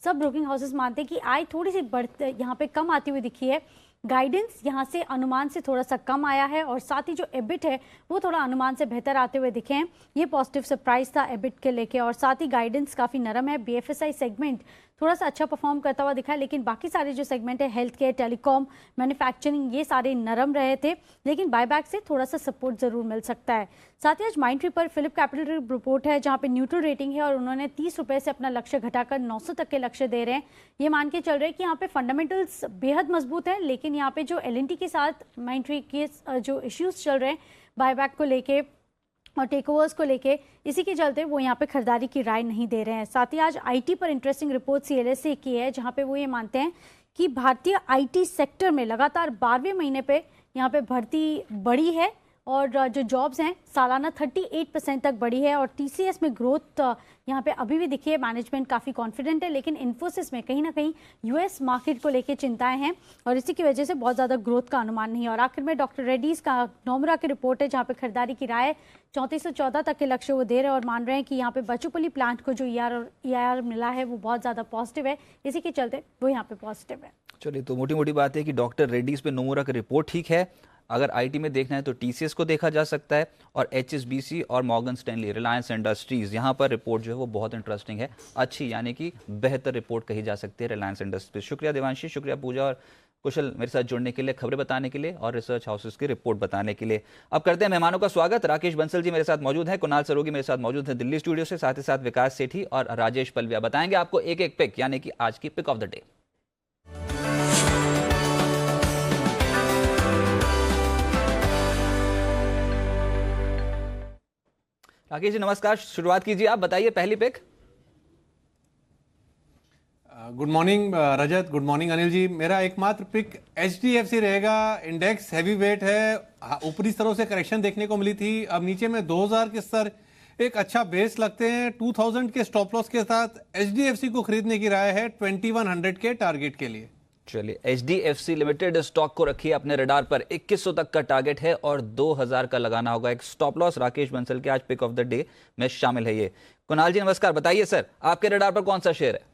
ब्रोकिंग हाउसेस मानते हैं कि आय थोड़ी सी बढ़ते यहाँ पे कम आती हुई दिखी है। गाइडेंस यहाँ से अनुमान से थोड़ा सा कम आया है और साथ ही जो एबिट है वो थोड़ा अनुमान से बेहतर आते हुए दिखे हैं। ये पॉजिटिव सरप्राइज था एबिट के लेके और साथ ही गाइडेंस काफ़ी नरम है। BFSI सेगमेंट थोड़ा सा अच्छा परफॉर्म करता हुआ दिखा है, लेकिन बाकी सारे जो सेगमेंट है हेल्थ केयर, टेलीकॉम, मैन्युफैक्चरिंग ये सारे नरम रहे थे, लेकिन बायबैक से थोड़ा सा सपोर्ट जरूर मिल सकता है। साथ ही आज माइंडट्री पर फिलिप कैपिटल रिपोर्ट है, जहाँ पे न्यूट्रल रेटिंग है और उन्होंने 30 रुपये से अपना लक्ष्य घटाकर 900 तक के लक्ष्य दे रहे हैं। ये मान के चल रहे हैं कि यहाँ पे फंडामेंटल्स बेहद मजबूत है, लेकिन यहाँ पे जो LNT के साथ माइंडट्री के जो इश्यूज चल रहे हैं बायबैक को लेके और टेक ओवर्स को लेके, इसी के चलते वो यहाँ पे खरीदारी की राय नहीं दे रहे हैं। साथ ही आज IT पर इंटरेस्टिंग रिपोर्ट CLSA की है, जहाँ पे वो ये मानते हैं कि भारतीय IT सेक्टर में लगातार 12वें महीने पे यहाँ पे भर्ती बढ़ी है और जो जॉब्स हैं सालाना 38% तक बढ़ी है और TCS में ग्रोथ यहाँ पे अभी भी दिखी है। मैनेजमेंट काफ़ी कॉन्फिडेंट है, लेकिन इन्फोसिस में कहीं ना कहीं US मार्केट को लेके चिंताएं हैं और इसी की वजह से बहुत ज़्यादा ग्रोथ का अनुमान नहीं है। और आखिर में डॉक्टर रेड्डीज़ का नोमरा की रिपोर्ट है, जहाँ पे खरीदारी की राय 3414 तक के लक्ष्य वो दे रहे हैं और मान रहे हैं कि यहाँ पे बचुपली प्लांट को जो EIR मिला है वो बहुत ज़्यादा पॉजिटिव है, इसी के चलते वो यहाँ पे पॉजिटिव है। चलिए, तो मोटी मोटी बात है कि डॉक्टर रेड्डीज़ पे नोमरा की रिपोर्ट ठीक है। अगर IT में देखना है तो TCS को देखा जा सकता है और HSBC और मॉर्गन स्टैनली, रिलायंस इंडस्ट्रीज, यहाँ पर रिपोर्ट जो है वो बहुत इंटरेस्टिंग है, अच्छी यानी कि बेहतर रिपोर्ट कही जा सकती है रिलायंस इंडस्ट्रीज। शुक्रिया देवांशी, शुक्रिया पूजा और कुशल मेरे साथ जुड़ने के लिए, खबरें बताने के लिए और रिसर्च हाउसेस की रिपोर्ट बताने के लिए। अब करते हैं मेहमानों का स्वागत। राकेश बंसल जी मेरे साथ मौजूद हैं, कुणाल सरोगी मेरे साथ मौजूद हैं दिल्ली स्टूडियो से, साथ ही साथ विकास सेठी और राजेश पलविया बताएंगे आपको एक एक पिक, यानी कि आज की pick of the day. Rakesh ji नमस्कार, शुरुआत कीजिए, आप बताइए पहली pick. Good morning Rajat, good morning Anil ji. मेरा एकमात्र पिक HDFC रहेगा। इंडेक्स हैवी वेट है, ऊपरी स्तरों से करेक्शन देखने को मिली थी, अब नीचे में 2000 के स्तर एक अच्छा बेस लगते हैं। 2000 के स्टॉप लॉस के साथ HDFC को खरीदने की राय है 2100 के टारगेट के लिए। चलिए, HDFC लिमिटेड स्टॉक को रखिए अपने रडार पर। 2100 तक का टारगेट है और 2000 का लगाना होगा एक स्टॉप लॉस। राकेश बंसल के आज पिक ऑफ द डे में शामिल है ये। कुणाल जी नमस्कार, बताइए सर आपके रडार पर कौन सा शेयर है?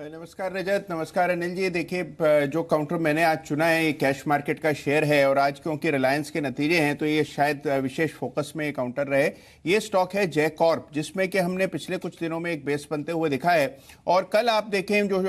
नमस्कार रजत, नमस्कार अनिल जी। देखिए, जो काउंटर मैंने आज चुना है ये कैश मार्केट का शेयर है और आज क्योंकि रिलायंस के नतीजे हैं तो ये शायद विशेष फोकस में काउंटर रहे। ये स्टॉक है जय कॉर्प, जिसमें कि हमने पिछले कुछ दिनों में एक बेस बनते हुए दिखा है और कल आप देखें जो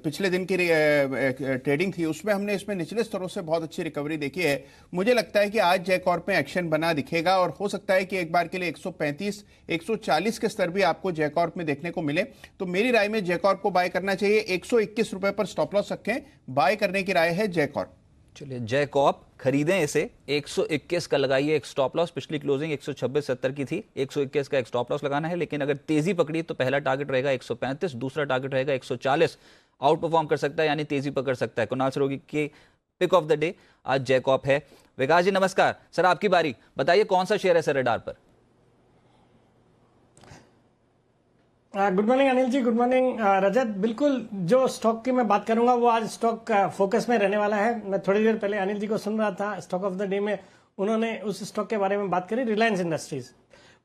पिछले दिन की ट्रेडिंग थी उसमें हमने इसमें निचले स्तरों से बहुत अच्छी रिकवरी देखी है। मुझे लगता है कि आज जय कॉर्प में एक्शन बना दिखेगा और हो सकता है कि एक बार के लिए 135, 140 के स्तर भी आपको जय कॉर्प में देखने को मिले। तो मेरी राय में जय कॉर्प को बाय करना चाहिए। 121 रुपए पर स्टॉप लॉस रखें, बाय करने की राय है जय कॉर्प। चलिए, जय कॉर्प खरीदें, इसे 121 का लगाइए एक स्टॉप लॉस। पिछली क्लोजिंग 126.70 की थी, 121 का एक स्टॉप लॉस लगाना है। लेकिन अगर तेजी पकड़ी तो पहला टारगेट रहेगा 135, दूसरा टारगेट रहेगा 140। आउट परफॉर्म कर सकता है यानी तेजी पकड़ सकता है। कुणाल सरोगी की पिक ऑफ द डे आज जय कॉर्प है। विकास जी नमस्कार, सर आपकी बारी, बताइए कौन सा शेयर है सर रडार पर? गुड मॉर्निंग अनिल जी, गुड मॉर्निंग रजत। बिल्कुल जो स्टॉक की मैं बात करूंगा वो आज स्टॉक फोकस में रहने वाला है। मैं थोड़ी देर पहले अनिल जी को सुन रहा था, स्टॉक ऑफ द डे में उन्होंने उस स्टॉक के बारे में बात करी, रिलायंस इंडस्ट्रीज।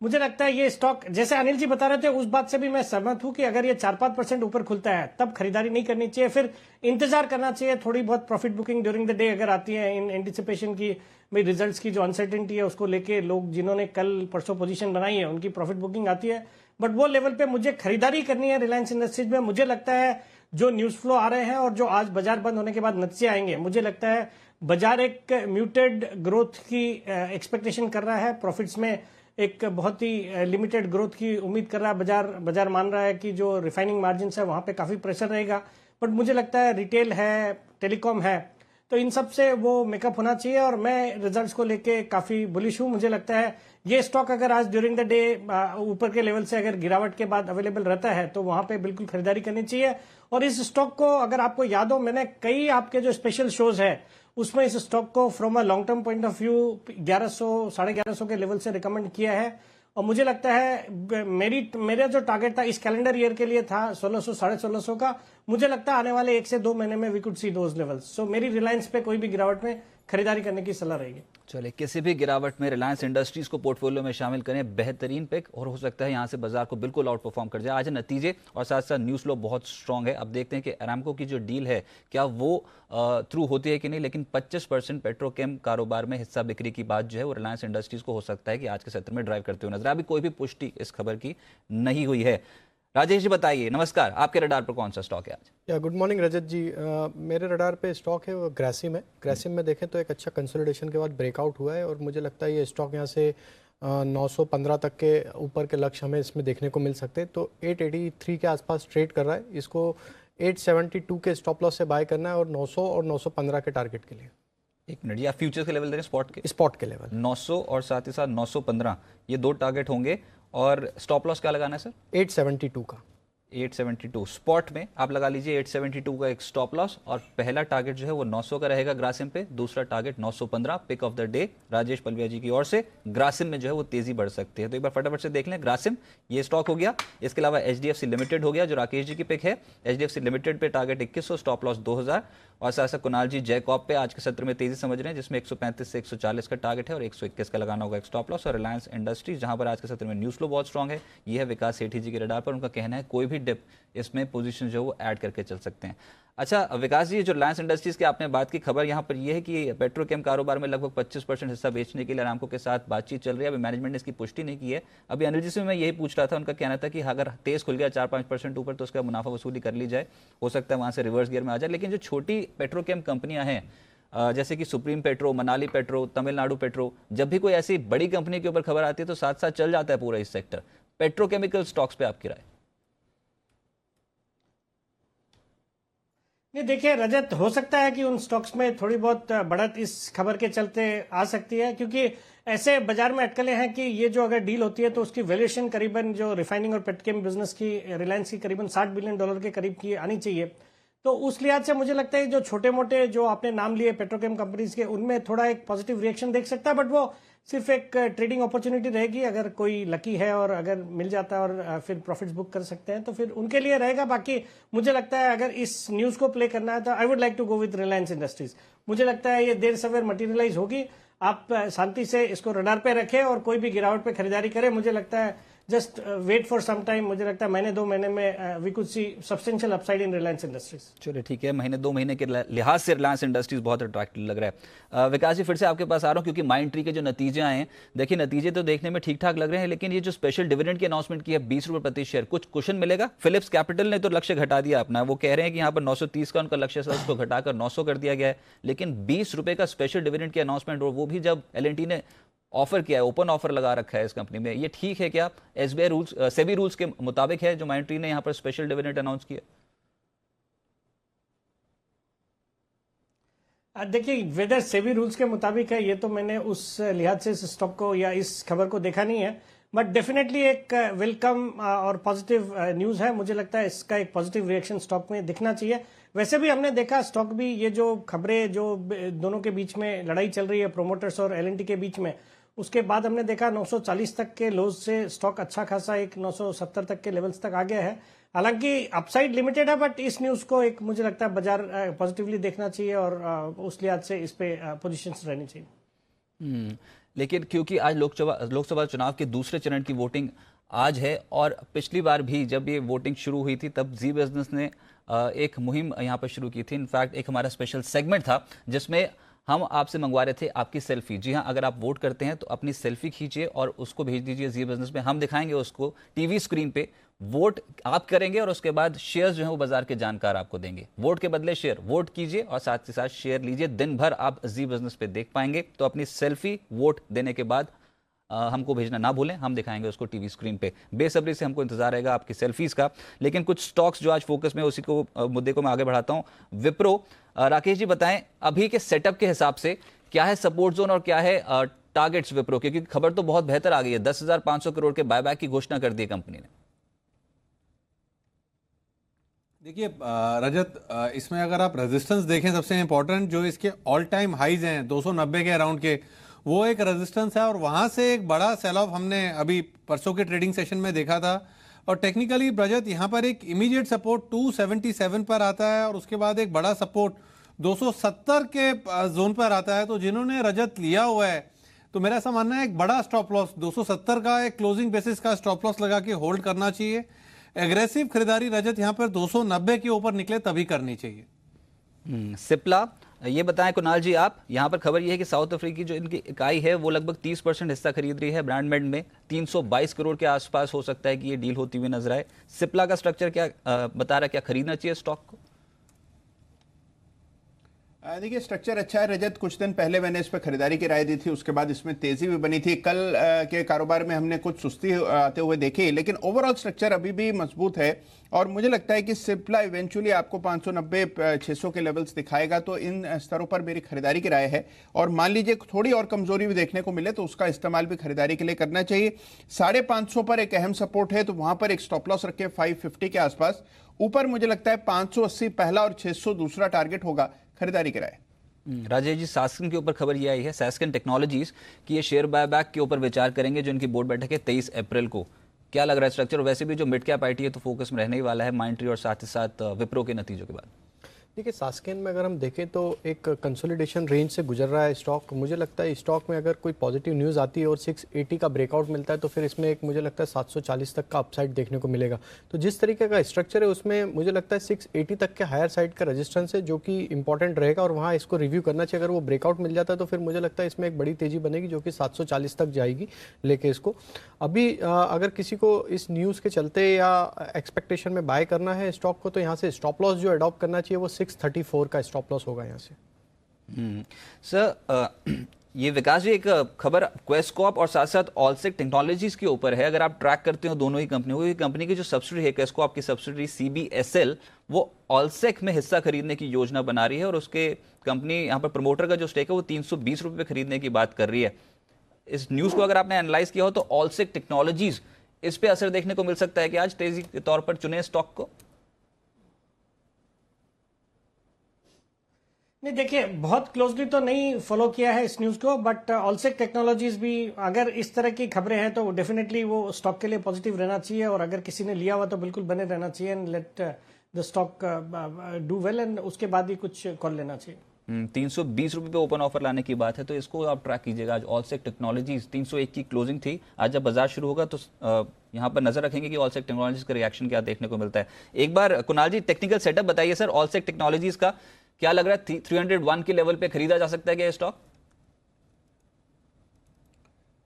मुझे लगता है ये स्टॉक, जैसे अनिल जी बता रहे थे उस बात से भी मैं सहमत हूं कि अगर ये 4-5% ऊपर खुलता है तब खरीदारी नहीं करनी चाहिए, फिर इंतजार करना चाहिए। थोड़ी बहुत profit booking during the day अगर आती है इन एंटिसिपेशन की भाई रिजल्ट्स की जो अनसर्टेनिटी है उसको लेके लोग जिन्होंने कल परसों पोजीशन बनाई है उनकी प्रॉफिट बुकिंग आती है, बट वो लेवल पे मुझे खरीदारी करनी है रिलायंस इंडस्ट्रीज में। मुझे लगता है जो न्यूज फ्लो आ रहे हैं और जो आज बाजार बंद होने के बाद नतीजे आएंगे, मुझे लगता है बाजार एक म्यूटेड ग्रोथ की एक्सपेक्टेशन कर रहा है। प्रॉफिट्स में एक बहुत ही लिमिटेड ग्रोथ की उम्मीद कर रहा है बाजार मान रहा है कि जो रिफाइनिंग मार्जिन है वहां पे काफी प्रेशर रहेगा। बट मुझे लगता है रिटेल है, टेलीकॉम है, तो इन सब से वो मेकअप होना चाहिए और मैं रिजल्ट्स को लेके काफी बुलिश हूं। मुझे लगता है ये स्टॉक अगर आज ड्यूरिंग द डे ऊपर के लेवल से अगर गिरावट के बाद अवेलेबल रहता है तो वहां पे बिल्कुल खरीदारी करनी चाहिए। और इस स्टॉक को अगर आपको याद हो, मैंने कई आपके जो स्पेशल शोज है उसमें इस स्टॉक को from a long term point of view 1100, 1150 के लेवल से रिकमेंड किया है। और मुझे लगता है मेरा जो टारगेट था इस कैलेंडर ईयर के लिए था 1600, 1650 का। मुझे लगता है आने वाले 1 से 2 महीने में we could see those levels. So मेरी रिलायंस पे कोई भी गिरावट में खरीदारी करने की सलाह रहेगी। चलिए, किसी भी गिरावट में रिलायंस इंडस्ट्रीज को पोर्टफोलियो में शामिल करें, बेहतरीन पिक, और हो सकता है यहां से बाजार को बिल्कुल आउट परफॉर्म कर जाए। आज नतीजे और साथ साथ न्यूज फ्लो बहुत स्ट्रांग है। अब देखते हैं कि अरामको की जो डील है क्या वो थ्रू होती है कि नहीं, लेकिन 25% पेट्रोकेम कारोबार में हिस्सा बिक्री की बात जो है वो रिलायंस इंडस्ट्रीज को हो सकता है कि आज के सत्र में ड्राइव करते हुए नजर। अभी कोई भी पुष्टि इस खबर की नहीं हुई है। राजेश जी बताइए, नमस्कार, आपके रडार पर कौन सा स्टॉक है आज? या गुड मॉर्निंग रजत जी। मेरे रडार पे स्टॉक है वो ग्रासिम है। ग्रासिम में देखें तो एक अच्छा कंसोलिडेशन के बाद ब्रेकआउट हुआ है और मुझे लगता है ये स्टॉक यहाँ से 915 तक के ऊपर के लक्ष्य हमें इसमें देखने को मिल सकते हैं। तो 883 के आसपास ट्रेड कर रहा है, इसको 872 के स्टॉप लॉस से बाय करना है और 900 और 915 के टारगेट के लिए। एक मिनट, या फ्यूचर्स के लेवल दे रहे हैं, स्पॉट के लेवल 900 और साथ ही साथ 915, ये 2 टारगेट होंगे। और स्टॉप लॉस क्या लगाना है सर? 872 का। 872 स्पॉट में आप लगा लीजिए 872 का एक स्टॉप लॉस, और पहला टारगेट जो है वो 900 का रहेगा ग्रासिम पे, दूसरा target 915। Pick of the day Rajesh Palviya ji की ओर से। ग्रासिम में जो है वो तेजी बढ़ सकती है, तो एक बार फटाफट से देख लें। ग्रासिम ये स्टॉक हो गया, इसके अलावा HDFC लिमिटेड हो गया जो राकेश जी की पिक है। HDFC लिमिटेड पे टारगेट 2100, स्टॉप लॉस 2000, और साथ साथ कुणाल जी जय कॉर्प पे आज के सत्र में तेजी समझ रहे हैं जिसमें 135 से 140 का टारगेट है और 121 का लगाना होगा एक स्टॉप लॉस। और रिलायंस इंडस्ट्रीज जहां पर आज के सत्र में न्यूज फ्लो बहुत स्ट्रांग है, ये है विकास सेठी जी के रडार पर। उनका कहना है कोई भी ही डिप इसमें पोजीशन जो वो ऐड करके चल सकते हैं। अच्छा विकास जी, जो रिलायंस इंडस्ट्रीज की आपने बात की, खबर यहाँ पर यह है कि पेट्रोकेम कारोबार में लगभग 25% हिस्सा बेचने के लिए अरामको के साथ बातचीत चल रही है। अभी मैनेजमेंट ने इसकी पुष्टि नहीं की है। अभी अनिल जी से मैं यही पूछ रहा था, उनका कहना था कि अगर तेज खुल गया 4-5% ऊपर तो उसका मुनाफा वसूली कर ली जाए, हो सकता है वहाँ से रिवर्स गियर में आ जाए। लेकिन जो छोटी पेट्रोकेम कंपनियां हैं जैसे कि supreme petro, Manali petro, Tamil Nadu petro, जब भी कोई ऐसी बड़ी कंपनी के ऊपर खबर आती है तो साथ साथ चल जाता है पूरा इस सेक्टर। पेट्रोकेमिकल स्टॉक्स पे आपकी राय? नहीं देखिए रजत, हो सकता है कि उन स्टॉक्स में थोड़ी बहुत बढ़त इस खबर के चलते आ सकती है, क्योंकि ऐसे बाजार में अटकलें हैं कि ये जो अगर डील होती है तो उसकी वैल्यूएशन करीबन जो रिफाइनिंग और पेट्रोकेम बिजनेस की रिलायंस की करीबन $60 बिलियन के करीब की आनी चाहिए। तो उस लिहाज से मुझे लगता है जो छोटे मोटे जो आपने नाम लिए पेट्रोकेम कंपनीज के, उनमें थोड़ा एक पॉजिटिव रिएक्शन देख सकता है, बट वो सिर्फ एक ट्रेडिंग अपॉर्चुनिटी रहेगी। अगर कोई लकी है और अगर मिल जाता है और फिर प्रॉफिट्स बुक कर सकते हैं तो फिर उनके लिए रहेगा। बाकी मुझे लगता है अगर इस न्यूज को प्ले करना है तो I would like to go with Reliance Industries. मुझे लगता है ये देर सवेर मटेरियलाइज होगी। आप शांति से इसको रडार पे रखें और कोई भी गिरावट पे खरीदारी करें। मुझे लगता है just wait for some time. मुझे लगता है महीने 2 महीने में we could see substantial upside in Reliance Industries. चलिए ठीक है, महीने 2 महीने के लिहाज से रिलायंस इंडस्ट्रीज बहुत अट्रैक्टिव लग रहा है। विकास जी फिर से आपके पास आ रहा हूँ, क्योंकि माइंड ट्री के जो नतीजे आए हैं, देखिए नतीजे तो देखने में ठीक ठाक लग रहे हैं, लेकिन ये जो स्पेशल डिविडेंड की अनाउंसमेंट की है 20 रुपये प्रति शेयर, कुछ कुशन मिलेगा? फिलिप्स कैपिटल ने तो लक्ष्य घटा दिया अपना, वो कह रहे हैं कि यहाँ पर 930 का उनका लक्ष्य था, उसको घटाकर 900 कर दिया गया है। लेकिन 20 रुपये का स्पेशल डिविडेंड की अनाउंसमेंट, और वो भी जब L&T ने ऑफर किया है, ओपन ऑफर लगा रखा है इस कंपनी में, ये ठीक है क्या? SBI रूल्स, सेबी रूल्स के मुताबिक है जो माइंड ट्री ने यहाँ पर स्पेशल डिविडेंड अनाउंस किया? देखिए वेदर सेबी रूल्स के मुताबिक है ये तो मैंने उस लिहाज से इस स्टॉक को या इस खबर को देखा नहीं है, बट डेफिनेटली एक वेलकम और पॉजिटिव न्यूज़ है। मुझे लगता है इसका एक पॉजिटिव रिएक्शन स्टॉक में दिखना चाहिए। वैसे भी हमने देखा स्टॉक भी, ये जो खबरें जो दोनों के बीच में लड़ाई चल रही है प्रोमोटर्स और L&T के बीच में, उसके बाद हमने देखा 940 तक के लोज से स्टॉक अच्छा खासा एक 970 तक के लेवल्स तक आ गया है। हालांकि अपसाइड लिमिटेड है, बट इस न्यूज़ को एक मुझे लगता है बाजार पॉजिटिवली देखना चाहिए और उस लिहाज से इस पे पोजीशंस रहनी चाहिए। लेकिन क्योंकि आज लोकसभा चुनाव के दूसरे चरण की वोटिंग आज है, और पिछली बार भी जब ये वोटिंग शुरू हुई थी तब जी बिजनेस ने एक मुहिम यहाँ पर शुरू की थी। इनफैक्ट एक हमारा स्पेशल सेगमेंट था जिसमें हम आपसे मंगवा रहे थे आपकी सेल्फी। जी हाँ, अगर आप वोट करते हैं तो अपनी सेल्फी खींचिए और उसको भेज दीजिए जी बिजनेस में, हम दिखाएंगे उसको टीवी स्क्रीन पे। वोट आप करेंगे और उसके बाद शेयर्स जो है वो बाजार के जानकार आपको देंगे। वोट के बदले शेयर, वोट कीजिए और साथ ही साथ शेयर लीजिए। दिन भर आप जी बिजनेस पे देख पाएंगे। तो अपनी सेल्फी वोट देने के बाद हमको भेजना ना भूलें, हम दिखाएंगे उसको टीवी स्क्रीन पे। बेसब्री से हमको इंतजार रहेगा आपकी सेल्फीज का। लेकिन कुछ स्टॉक्स जो आज फोकस में, उसी को मुद्दे को मैं आगे बढ़ाता हूं। विप्रो, राकेश जी बताएं अभी के सेटअप के हिसाब से क्या है सपोर्ट जोन और क्या है टारगेट्स विप्रो के, क्योंकि खबर तो बहुत बेहतर आ गई है, 10,500 करोड़ के बायबैक की घोषणा कर दी कंपनी ने। देखिए रजत, इसमें अगर आप रेजिस्टेंस देखें, सबसे इंपॉर्टेंट जो इसके ऑल टाइम हाइज हैं 290 के अराउंड के, वो एक रेजिस्टेंस है, और वहां से एक बड़ा सेल ऑफ हमने अभी परसों के ट्रेडिंग सेशन में देखा था। और टेक्निकली रजत यहाँ पर एक इमीडिएट सपोर्ट 277 पर आता है और उसके बाद एक बड़ा सपोर्ट 270 के जोन पर आता है। तो जिन्होंने रजत लिया हुआ है, तो मेरा ऐसा मानना है एक बड़ा स्टॉप लॉस 270 का एक क्लोजिंग बेसिस का स्टॉप लॉस लगा के होल्ड करना चाहिए। एग्रेसिव खरीदारी रजत यहाँ पर 290 के ऊपर निकले तभी करनी चाहिए। सिप्ला, ये बताएं कुणाल जी आप, यहाँ पर खबर ये है कि साउथ अफ्रीका की जो इनकी इकाई है वो लगभग 30% हिस्सा खरीद रही है ब्रांडमेड में। 322 करोड़ के आसपास हो सकता है कि ये डील होती हुई नजर आए। सिप्ला का स्ट्रक्चर क्या बता रहा है, क्या खरीदना चाहिए स्टॉक को? देखिए स्ट्रक्चर अच्छा है रजत। कुछ दिन पहले मैंने इस पर खरीदारी की राय दी थी, उसके बाद इसमें तेजी भी बनी थी। कल के कारोबार में हमने कुछ सुस्ती आते हुए देखी, लेकिन ओवरऑल स्ट्रक्चर अभी भी मजबूत है और मुझे लगता है कि सिप्ला इवेंचुअली आपको 590-600 के लेवल्स दिखाएगा। तो इन स्तरों पर मेरी खरीदारी की राय है, और मान लीजिए थोड़ी और कमजोरी भी देखने को मिले तो उसका इस्तेमाल भी खरीदारी के लिए करना चाहिए। 550 पर एक अहम सपोर्ट है, तो वहां पर एक स्टॉप लॉस रखे 550 के आसपास। ऊपर मुझे लगता है 580 पहला और 600 दूसरा टारगेट होगा। खरीदारी कराए। राजेश जी, सास्किन के ऊपर खबर ये आई है, सास्किन टेक्नोलॉजीज की ये शेयर बायबैक के ऊपर विचार करेंगे, जो इनकी बोर्ड बैठक है 23 अप्रैल को। क्या लग रहा है स्ट्रक्चर? वैसे भी जो मिड कैप आईटी है तो फोकस में रहने ही वाला है माइंड ट्री और साथ ही साथ विप्रो के नतीजों के बाद। देखिए सास्केन में अगर हम देखें तो एक कंसोलिडेशन रेंज से गुजर रहा है स्टॉक। मुझे लगता है स्टॉक में अगर कोई पॉजिटिव न्यूज़ आती है और 680 का ब्रेकआउट मिलता है तो फिर इसमें एक मुझे लगता है 740 तक का अपसाइड देखने को मिलेगा। तो जिस तरीके का स्ट्रक्चर है उसमें मुझे लगता है 680 तक के हायर साइड का रेजिस्टेंस है जो कि इंपॉर्टेंट रहेगा और वहाँ इसको रिव्यू करना चाहिए। अगर वो ब्रेकआउट मिल जाता है तो फिर मुझे लगता है इसमें एक बड़ी तेज़ी बनेगी जो कि 740 तक जाएगी लेके इसको। अभी अगर किसी को इस न्यूज़ के चलते या एक्सपेक्टेशन में बाय करना है स्टॉक को तो यहाँ से स्टॉप लॉस जो अडॉप्ट करना चाहिए वो 634 का स्टॉप लॉस होगा यहाँ से। सर ये विकास जी एक खबर क्वेस्कॉप और साथ साथ ऑलसेक टेक्नोलॉजीज के ऊपर है। अगर आप ट्रैक करते हो दोनों ही कंपनी की जो सब्सिडी है क्वेस्कॉप की सब्सिडी CBSL वो ऑलसेक में हिस्सा खरीदने की योजना बना रही है और उसके कंपनी यहाँ पर प्रमोटर का जो स्टेक है वो 320 रुपये पे खरीदने की बात कर रही है। इस न्यूज़ को अगर आपने एनालाइज किया हो तो ऑलसेक टेक्नोलॉजीज इस पे असर देखने को मिल सकता है कि आज तेजी के तौर पर चुने स्टॉक को। नहीं देखिए बहुत क्लोजली तो नहीं फॉलो किया है इस न्यूज को, बट ऑलसेक टेक्नोलॉजीज भी अगर इस तरह की खबरें हैं तो डेफिनेटली वो स्टॉक के लिए पॉजिटिव रहना चाहिए और अगर किसी ने लिया हुआ तो बिल्कुल बने रहना चाहिए and let the stock do well and उसके बाद ही कुछ कॉल लेना चाहिए। 320 रुपये पे ओपन ऑफर लाने की बात है तो इसको आप ट्रैक कीजिएगा। आज ऑलसेक टेक्नोलॉजीज 301 की क्लोजिंग थी। आज जब बाजार शुरू होगा तो यहाँ पर नजर रखेंगे कि ऑलसेक टेक्नोलॉजीज का रिएक्शन क्या देखने को मिलता है। एक बार कुणाल जी टेक्निकल सेटअप बताइए सर, ऑलसेक टेक्नोलॉजीज का क्या लग रहा है 301 के लेवल पे खरीदा जा सकता है क्या स्टॉक?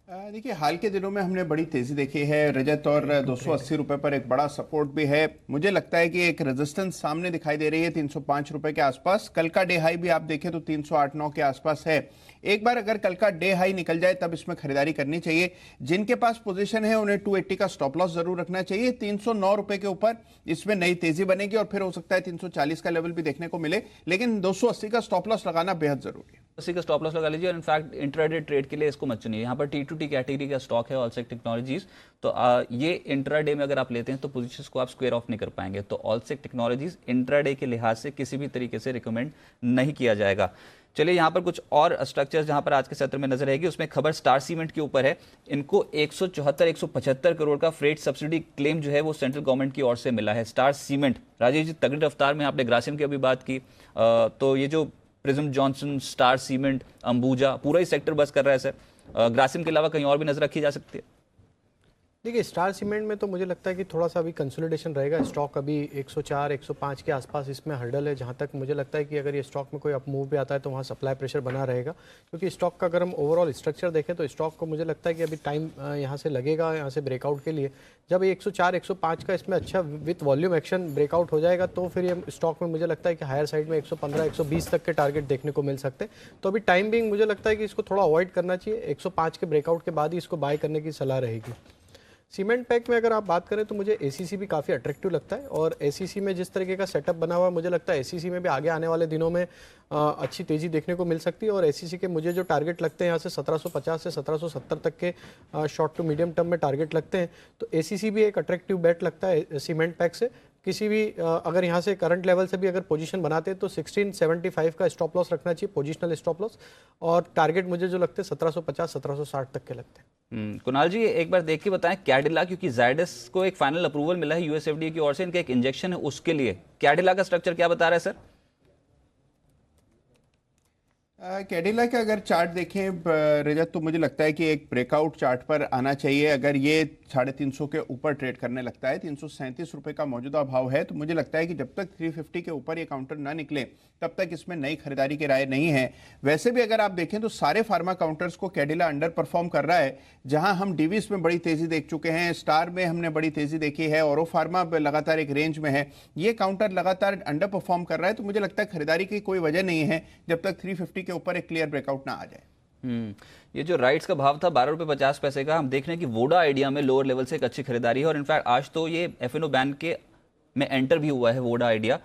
देखिए हाल के दिनों में हमने बड़ी तेजी देखी है रजत और 280 रुपए पर एक बड़ा सपोर्ट भी है। मुझे लगता है कि एक रेजिस्टेंस सामने दिखाई दे रही है 305 रुपए के आसपास। कल का डे हाई भी आप देखें तो 308-9 के आसपास है। एक बार अगर कल का डे हाई निकल जाए तब इसमें खरीदारी करनी चाहिए। जिनके पास पोजीशन है उन्हें 280 का स्टॉप लॉस जरूर रखना चाहिए। 309 रुपए के ऊपर इसमें नई तेजी बनेगी और फिर हो सकता है 340 का लेवल भी देखने को मिले, लेकिन 280 का स्टॉप लॉस लगाना बेहद जरूरी है। 280 का स्टॉप लॉस लगा लीजिए और इनफैक्ट इंट्राडे ट्रेड के लिए इसको मत चुनिए। यहाँ पर T2T कैटेगरी का स्टॉक है ऑलसेक टेक्नोलॉजीज, तो ये इंट्राडे में अगर आप लेते हैं तो पोजीशंस को आप स्क्वायर ऑफ नहीं कर पाएंगे। तो ऑलसेक टेक्नोलॉजीज इंट्राडे के लिहाज से किसी भी तरीके से रिकमेंड नहीं किया जाएगा। चलिए यहाँ पर कुछ और स्ट्रक्चर्स जहाँ पर आज के सत्र में नजर आएगी उसमें खबर स्टार सीमेंट के ऊपर है। इनको 175 करोड़ का फ्रेट सब्सिडी क्लेम जो है वो सेंट्रल गवर्नमेंट की ओर से मिला है। स्टार सीमेंट राजेश जी तगड़ी रफ्तार में, आपने ग्रासिम की अभी बात की, तो ये जो prism Johnson, star cement, Ambuja पूरा ही सेक्टर बस कर रहा है सर। ग्रासिम के अलावा कहीं और भी नजर रखी जा सकती है? देखिए स्टार सीमेंट में तो मुझे लगता है कि थोड़ा सा अभी कंसोलिडेशन रहेगा। स्टॉक अभी 104-105 के आसपास इसमें हर्डल है, जहां तक मुझे लगता है कि अगर ये स्टॉक में कोई अप मूव भी आता है तो वहां सप्लाई प्रेशर बना रहेगा। क्योंकि स्टॉक का अगर हम ओवरऑल स्ट्रक्चर देखें तो स्टॉक को मुझे लगता है कि अभी टाइम यहाँ से लगेगा, यहाँ से ब्रेकआउट के लिए। जब 104-105 का इसमें अच्छा विथ वॉल्यूम एक्शन ब्रेकआउट हो जाएगा तो फिर ये स्टॉक में मुझे लगता है कि हायर साइड में 115-120 तक के टारगेट देखने को मिल सकते हैं। तो अभी टाइम बिंग मुझे लगता है कि इसको थोड़ा अवॉइड करना चाहिए। 105 के ब्रेकआउट के बाद ही इसको बाय करने की सलाह रहेगी। सीमेंट पैक में अगर आप बात करें तो मुझे ACC भी काफ़ी अट्रैक्टिव लगता है और ACC में जिस तरीके का सेटअप बना हुआ है मुझे लगता है ACC में भी आगे आने वाले दिनों में अच्छी तेज़ी देखने को मिल सकती है। और ACC के मुझे जो टारगेट लगते हैं यहाँ से 1750 से 1770 तक के शॉर्ट टू मीडियम टर्म में टारगेट लगते हैं। तो ACC भी एक अट्रैक्टिव बेट लगता है सीमेंट पैक से। किसी भी अगर यहाँ से करंट लेवल से भी अगर पोजीशन बनाते हैं तो 1675 का स्टॉप लॉस रखना चाहिए, पोजिशनल स्टॉप लॉस, और टारगेट मुझे जो लगते हैं 1750-1760 तक के लगते हैं। कुणाल जी एक बार देख के बताएं कैडिला, क्योंकि जायडस को एक फाइनल अप्रूवल मिला है US FDA की ओर से, इनका एक इंजेक्शन है उसके लिए। कैडिला का स्ट्रक्चर क्या बता रहा है सर? कैडिला का अगर चार्ट देखें रजत तो मुझे लगता है कि एक ब्रेकआउट चार्ट पर आना चाहिए। अगर ये 350 के ऊपर ट्रेड करने लगता है, 337 रुपए का मौजूदा भाव है, तो मुझे लगता है कि जब तक 350 के ऊपर ये काउंटर ना निकले तब तक इसमें नई खरीदारी की राय नहीं है। वैसे भी अगर आप देखें तो सारे फार्मा काउंटर्स को कैडिला अंडर परफॉर्म कर रहा है। जहां हम डीवीस में बड़ी तेजी देख चुके हैं, स्टार में हमने बड़ी तेजी देखी है, और फार्मा लगातार एक रेंज में है, ये काउंटर लगातार अंडर परफॉर्म कर रहा है। तो मुझे लगता है खरीदारी की कोई वजह नहीं है जब तक 350 के ऊपर एक क्लियर ब्रेकआउट ना आ जाए। ये जो राइट्स का भाव था 12 रुपये 50 पैसे का, हम देख रहे हैं कि वोडा आइडिया में लोअर लेवल से एक अच्छी खरीदारी है और इनफैक्ट आज तो ये FNO बैंक के में एंटर भी हुआ है वोडा आइडिया।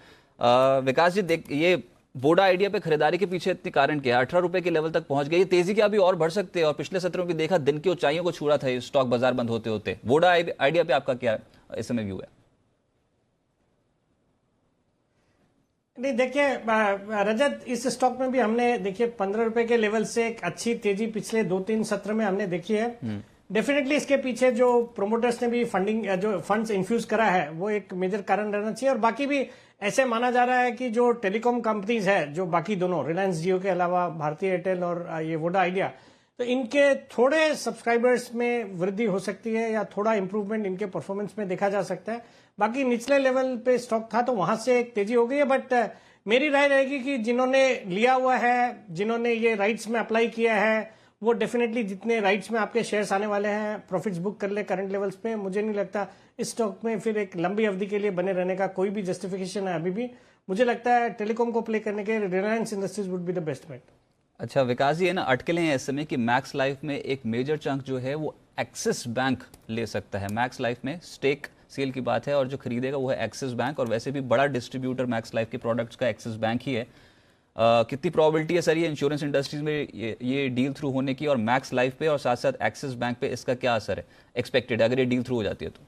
विकास जी देख, ये वोडा आइडिया पे खरीदारी के पीछे इतनी कारण क्या है? 18 रुपए के लेवल तक पहुंच गई, तेजी क्या अभी और बढ़ सकते हैं? और पिछले सत्रों में भी देखा दिन की ऊंचाइयों को छुड़ा था ये स्टॉक बाजार बंद होते होते। वोडा आइडिया पे आपका क्या इस समय व्यू है? नहीं देखिए रजत, इस स्टॉक में भी हमने देखिए 15 रुपए के लेवल से एक अच्छी तेजी पिछले 2-3 सत्र में हमने देखी है। डेफिनेटली इसके पीछे जो प्रोमोटर्स ने भी फंडिंग जो फंड्स इन्फ्यूज करा है वो एक मेजर कारण रहना चाहिए। और बाकी भी ऐसे माना जा रहा है कि जो टेलीकॉम कंपनीज है, जो बाकी दोनों रिलायंस जियो के अलावा भारतीय एयरटेल और ये वोडा आइडिया, तो इनके थोड़े सब्सक्राइबर्स में वृद्धि हो सकती है या थोड़ा इंप्रूवमेंट इनके परफॉर्मेंस में देखा जा सकता है। बाकी निचले लेवल पे स्टॉक था तो वहां से एक तेजी हो गई है, बट मेरी राय रहेगी कि जिन्होंने लिया हुआ है, जिन्होंने ये राइट्स में अप्लाई किया है, वो डेफिनेटली जितने राइट्स में आपके शेयर्स आने वाले हैं प्रॉफिट्स बुक कर ले करंट लेवल्स पे। मुझे नहीं लगता इस स्टॉक में फिर एक लंबी अवधि के लिए बने रहने का कोई भी जस्टिफिकेशन है अभी भी। मुझे लगता है टेलीकॉम को प्ले करने के Reliance industries would be the best bet. अच्छा विकास जी, है ना अटकलें हैं इस समय कि मैक्स लाइफ में एक मेजर चंक जो है वो एक्सिस बैंक ले सकता है। मैक्स लाइफ में स्टेक सेल की बात है और जो खरीदेगा वो है एक्सिस बैंक, और वैसे भी बड़ा डिस्ट्रीब्यूटर मैक्स लाइफ के प्रोडक्ट्स का एक्सिस बैंक ही है। कितनी प्रोबेबिलिटी है सर ये इंश्योरेंस इंडस्ट्रीज में ये डील थ्रू होने की, और मैक्स लाइफ पे और साथ साथ एक्सिस बैंक पे इसका क्या असर है एक्सपेक्टेड अगर ये डील थ्रू हो जाती है तो?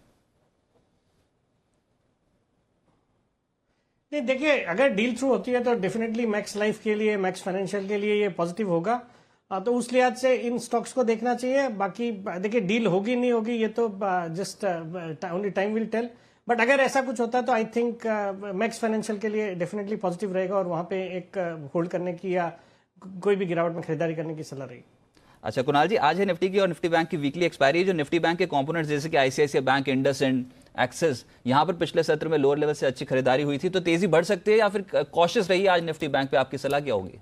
नहीं देखिए, अगर डील थ्रू होती है तो डेफिनेटली मैक्स लाइफ के लिए, मैक्स फाइनेंशियल के लिए ये पॉजिटिव होगा। तो उस लिहाज से इन स्टॉक्स को देखना चाहिए। बाकी देखिए डील होगी नहीं होगी ये तो just only time will tell, but अगर ऐसा कुछ होता है तो आई थिंक मैक्स फाइनेंशियल के लिए डेफिनेटली पॉजिटिव रहेगा और वहां पे एक होल्ड करने की या कोई भी गिरावट में खरीदारी करने की सलाह रहेगी। अच्छा कुणाल जी, आज है निफ्टी की और निफ्टी बैंक की वीकली एक्सपायरी। जो निफ्टी बैंक के कंपोनेंट्स जैसे कि आईसीआईसीआई बैंक, इंडसइंड, एक्सिस, यहां पर पिछले सत्र में लोअर लेवल से अच्छी खरीदारी हुई थी, तो तेजी बढ़ सकती है या फिर कॉशियस रही आज निफ्टी बैंक पे? आपकी सलाह क्या होगी?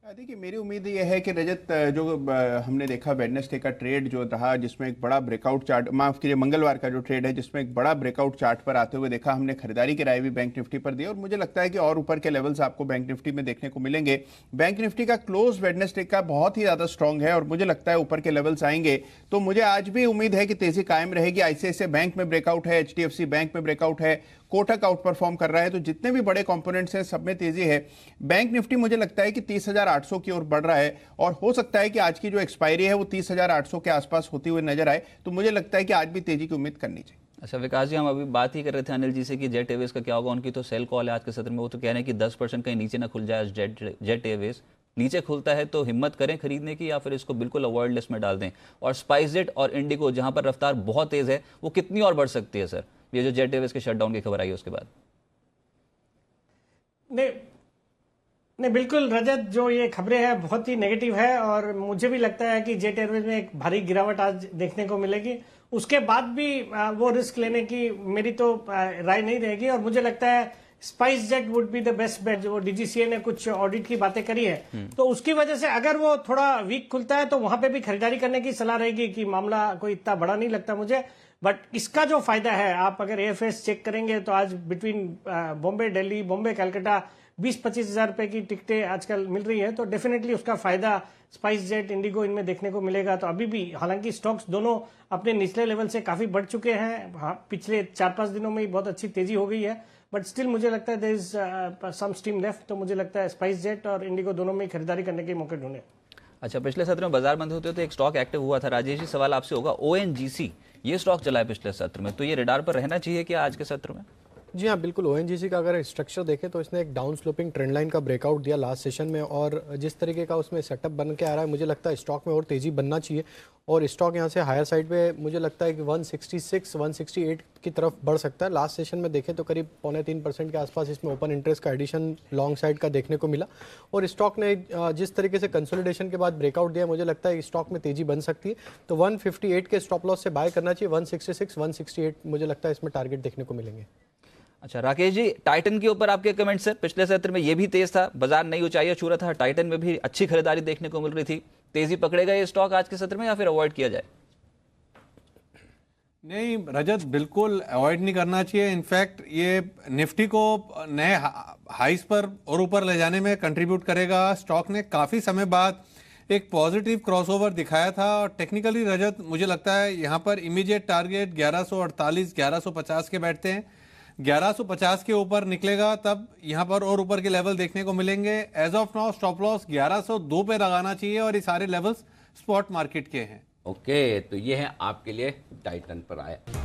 देखिए मेरी उम्मीद यह है कि रजत, जो हमने देखा वेडनेसडे का ट्रेड जो रहा जिसमें एक बड़ा ब्रेकआउट चार्ट, माफ कीजिए मंगलवार का जो ट्रेड है जिसमें एक बड़ा ब्रेकआउट चार्ट पर आते हुए देखा हमने, खरीदारी की राय भी बैंक निफ्टी पर दी और मुझे लगता है कि और ऊपर के लेवल्स आपको बैंक निफ्टी में देखने को मिलेंगे। बैंक निफ्टी का क्लोज वेडनेसडे का बहुत ही ज्यादा स्ट्रांग है और मुझे लगता है ऊपर के लेवल्स आएंगे, तो मुझे आज भी उम्मीद है कि तेजी कायम रहेगी। आईसीआईसीआई बैंक में ब्रेकआउट है, एचडीएफसी बैंक में ब्रेकआउट है, कोटक आउट परफॉर्म कर रहा है, तो जितने भी बड़े कंपोनेंट्स हैं सब में तेजी है। बैंक निफ्टी मुझे लगता है कि 30,800 की ओर बढ़ रहा है और हो सकता है कि आज की जो एक्सपायरी है वो 30,800 के आसपास होती हुई नजर आए, तो मुझे लगता है कि आज भी तेजी की उम्मीद करनी चाहिए। अच्छा विकास जी, हम अभी बात ही कर रहे थे अनिल जी से कि जेट एयरवेज का क्या होगा। उनकी तो सेल कॉल है आज के सत्र में, वो तो कह रहे हैं कि 10% कहीं नीचे ना खुल जाए जेट एयरवेज। नीचे खुलता है तो हिम्मत करें खरीदने की या फिर इसको बिल्कुल अवॉइड लिस्ट में डाल दें? और स्पाइसजेट और इंडिगो जहां पर रफ्तार बहुत तेज है, वो कितनी और बढ़ सकती है सर, ये जो जेट एयरवेज के शटडाउन की खबर आई है उसके बाद? नहीं बिल्कुल रजत, जो ये खबरें हैं बहुत ही नेगेटिव है और मुझे भी लगता है कि जेट एयरवेज में एक भारी गिरावट आज देखने को मिलेगी। उसके बाद भी वो रिस्क लेने की मेरी तो राय नहीं रहेगी और मुझे लगता है SpiceJet would be the best bet. जो डीजीसीए ने कुछ ऑडिट की बातें करी है तो उसकी वजह से अगर वो थोड़ा वीक खुलता है तो वहां पे भी खरीदारी करने की सलाह रहेगी कि मामला कोई इतना बड़ा नहीं लगता मुझे। बट इसका जो फायदा है, आप अगर एएफएस चेक करेंगे तो आज बिटवीन बॉम्बे दिल्ली, बॉम्बे कलकत्ता 20-25 हजार रुपए की टिकटें आजकल मिल रही है, तो डेफिनेटली उसका फायदा स्पाइसजेट, इंडिगो इनमें देखने को मिलेगा। तो अभी भी हालांकि स्टॉक्स दोनों अपने निचले लेवल से काफी बढ़ चुके हैं, पिछले 4-5 दिनों में ही बहुत अच्छी तेजी हो गई है, बट स्टिल मुझे लगता है there is some steam left. तो मुझे लगता है स्पाइसजेट और इंडिगो दोनों में खरीदारी करने के मौके ढूंढे। अच्छा, पिछले सत्र में बाजार बंद होते तो एक स्टॉक एक्टिव हुआ था। राजेश जी, सवाल आपसे होगा, ओएनजीसी ये स्टॉक चला है पिछले सत्र में, तो ये रडार पर रहना चाहिए क्या आज के सत्र में? जी हाँ बिल्कुल। ओएनजीसी का अगर स्ट्रक्चर देखें तो इसने एक डाउन स्लोपिंग ट्रेंड लाइन का ब्रेकआउट दिया लास्ट सेशन में और जिस तरीके का उसमें सेटअप बन के आ रहा है, मुझे लगता है स्टॉक में और तेज़ी बनना चाहिए और स्टॉक यहाँ से हायर साइड पे मुझे लगता है कि 166-168 की तरफ बढ़ सकता है। लास्ट सेशन में देखें तो करीब 0.3% के आसपास इसमें ओपन इंटरेस्ट का एडिशन लॉन्ग साइड का देखने को मिला और स्टॉक ने जिस तरीके से कंसोलिडेशन के बाद ब्रेकआउट दिया, मुझे लगता है स्टॉक में तेज़ी बन सकती है। तो 158 के स्टॉप लॉस से बाय करना चाहिए, 166-168 मुझे लगता है इसमें टारगेट देखने को मिलेंगे। अच्छा राकेश जी, टाइटन के ऊपर आपके कमेंट सर। पिछले सत्र में ये भी तेज था, बाजार नई ऊंचाइयां छू रहा था, टाइटन में भी अच्छी खरीदारी देखने को मिल रही थी, तेजी पकड़ेगा ये स्टॉक आज के सत्र में या फिर अवॉइड किया जाए? नहीं रजत, बिल्कुल अवॉइड नहीं करना चाहिए। इनफैक्ट ये निफ्टी को नए हाइस पर और ऊपर ले जाने में कंट्रीब्यूट करेगा। स्टॉक ने काफी समय बाद एक पॉजिटिव क्रॉसओवर दिखाया था और टेक्निकली रजत मुझे लगता है यहाँ पर इमीडिएट टारगेट 1148-1150 के बैठते हैं। 1150 के ऊपर निकलेगा तब यहाँ पर और ऊपर के लेवल देखने को मिलेंगे। As of now stop loss 1102 पे लगाना चाहिए और ये सारे लेवल्स स्पॉट मार्केट के हैं। ओके, तो ये है आपके लिए टाइटन पर आया।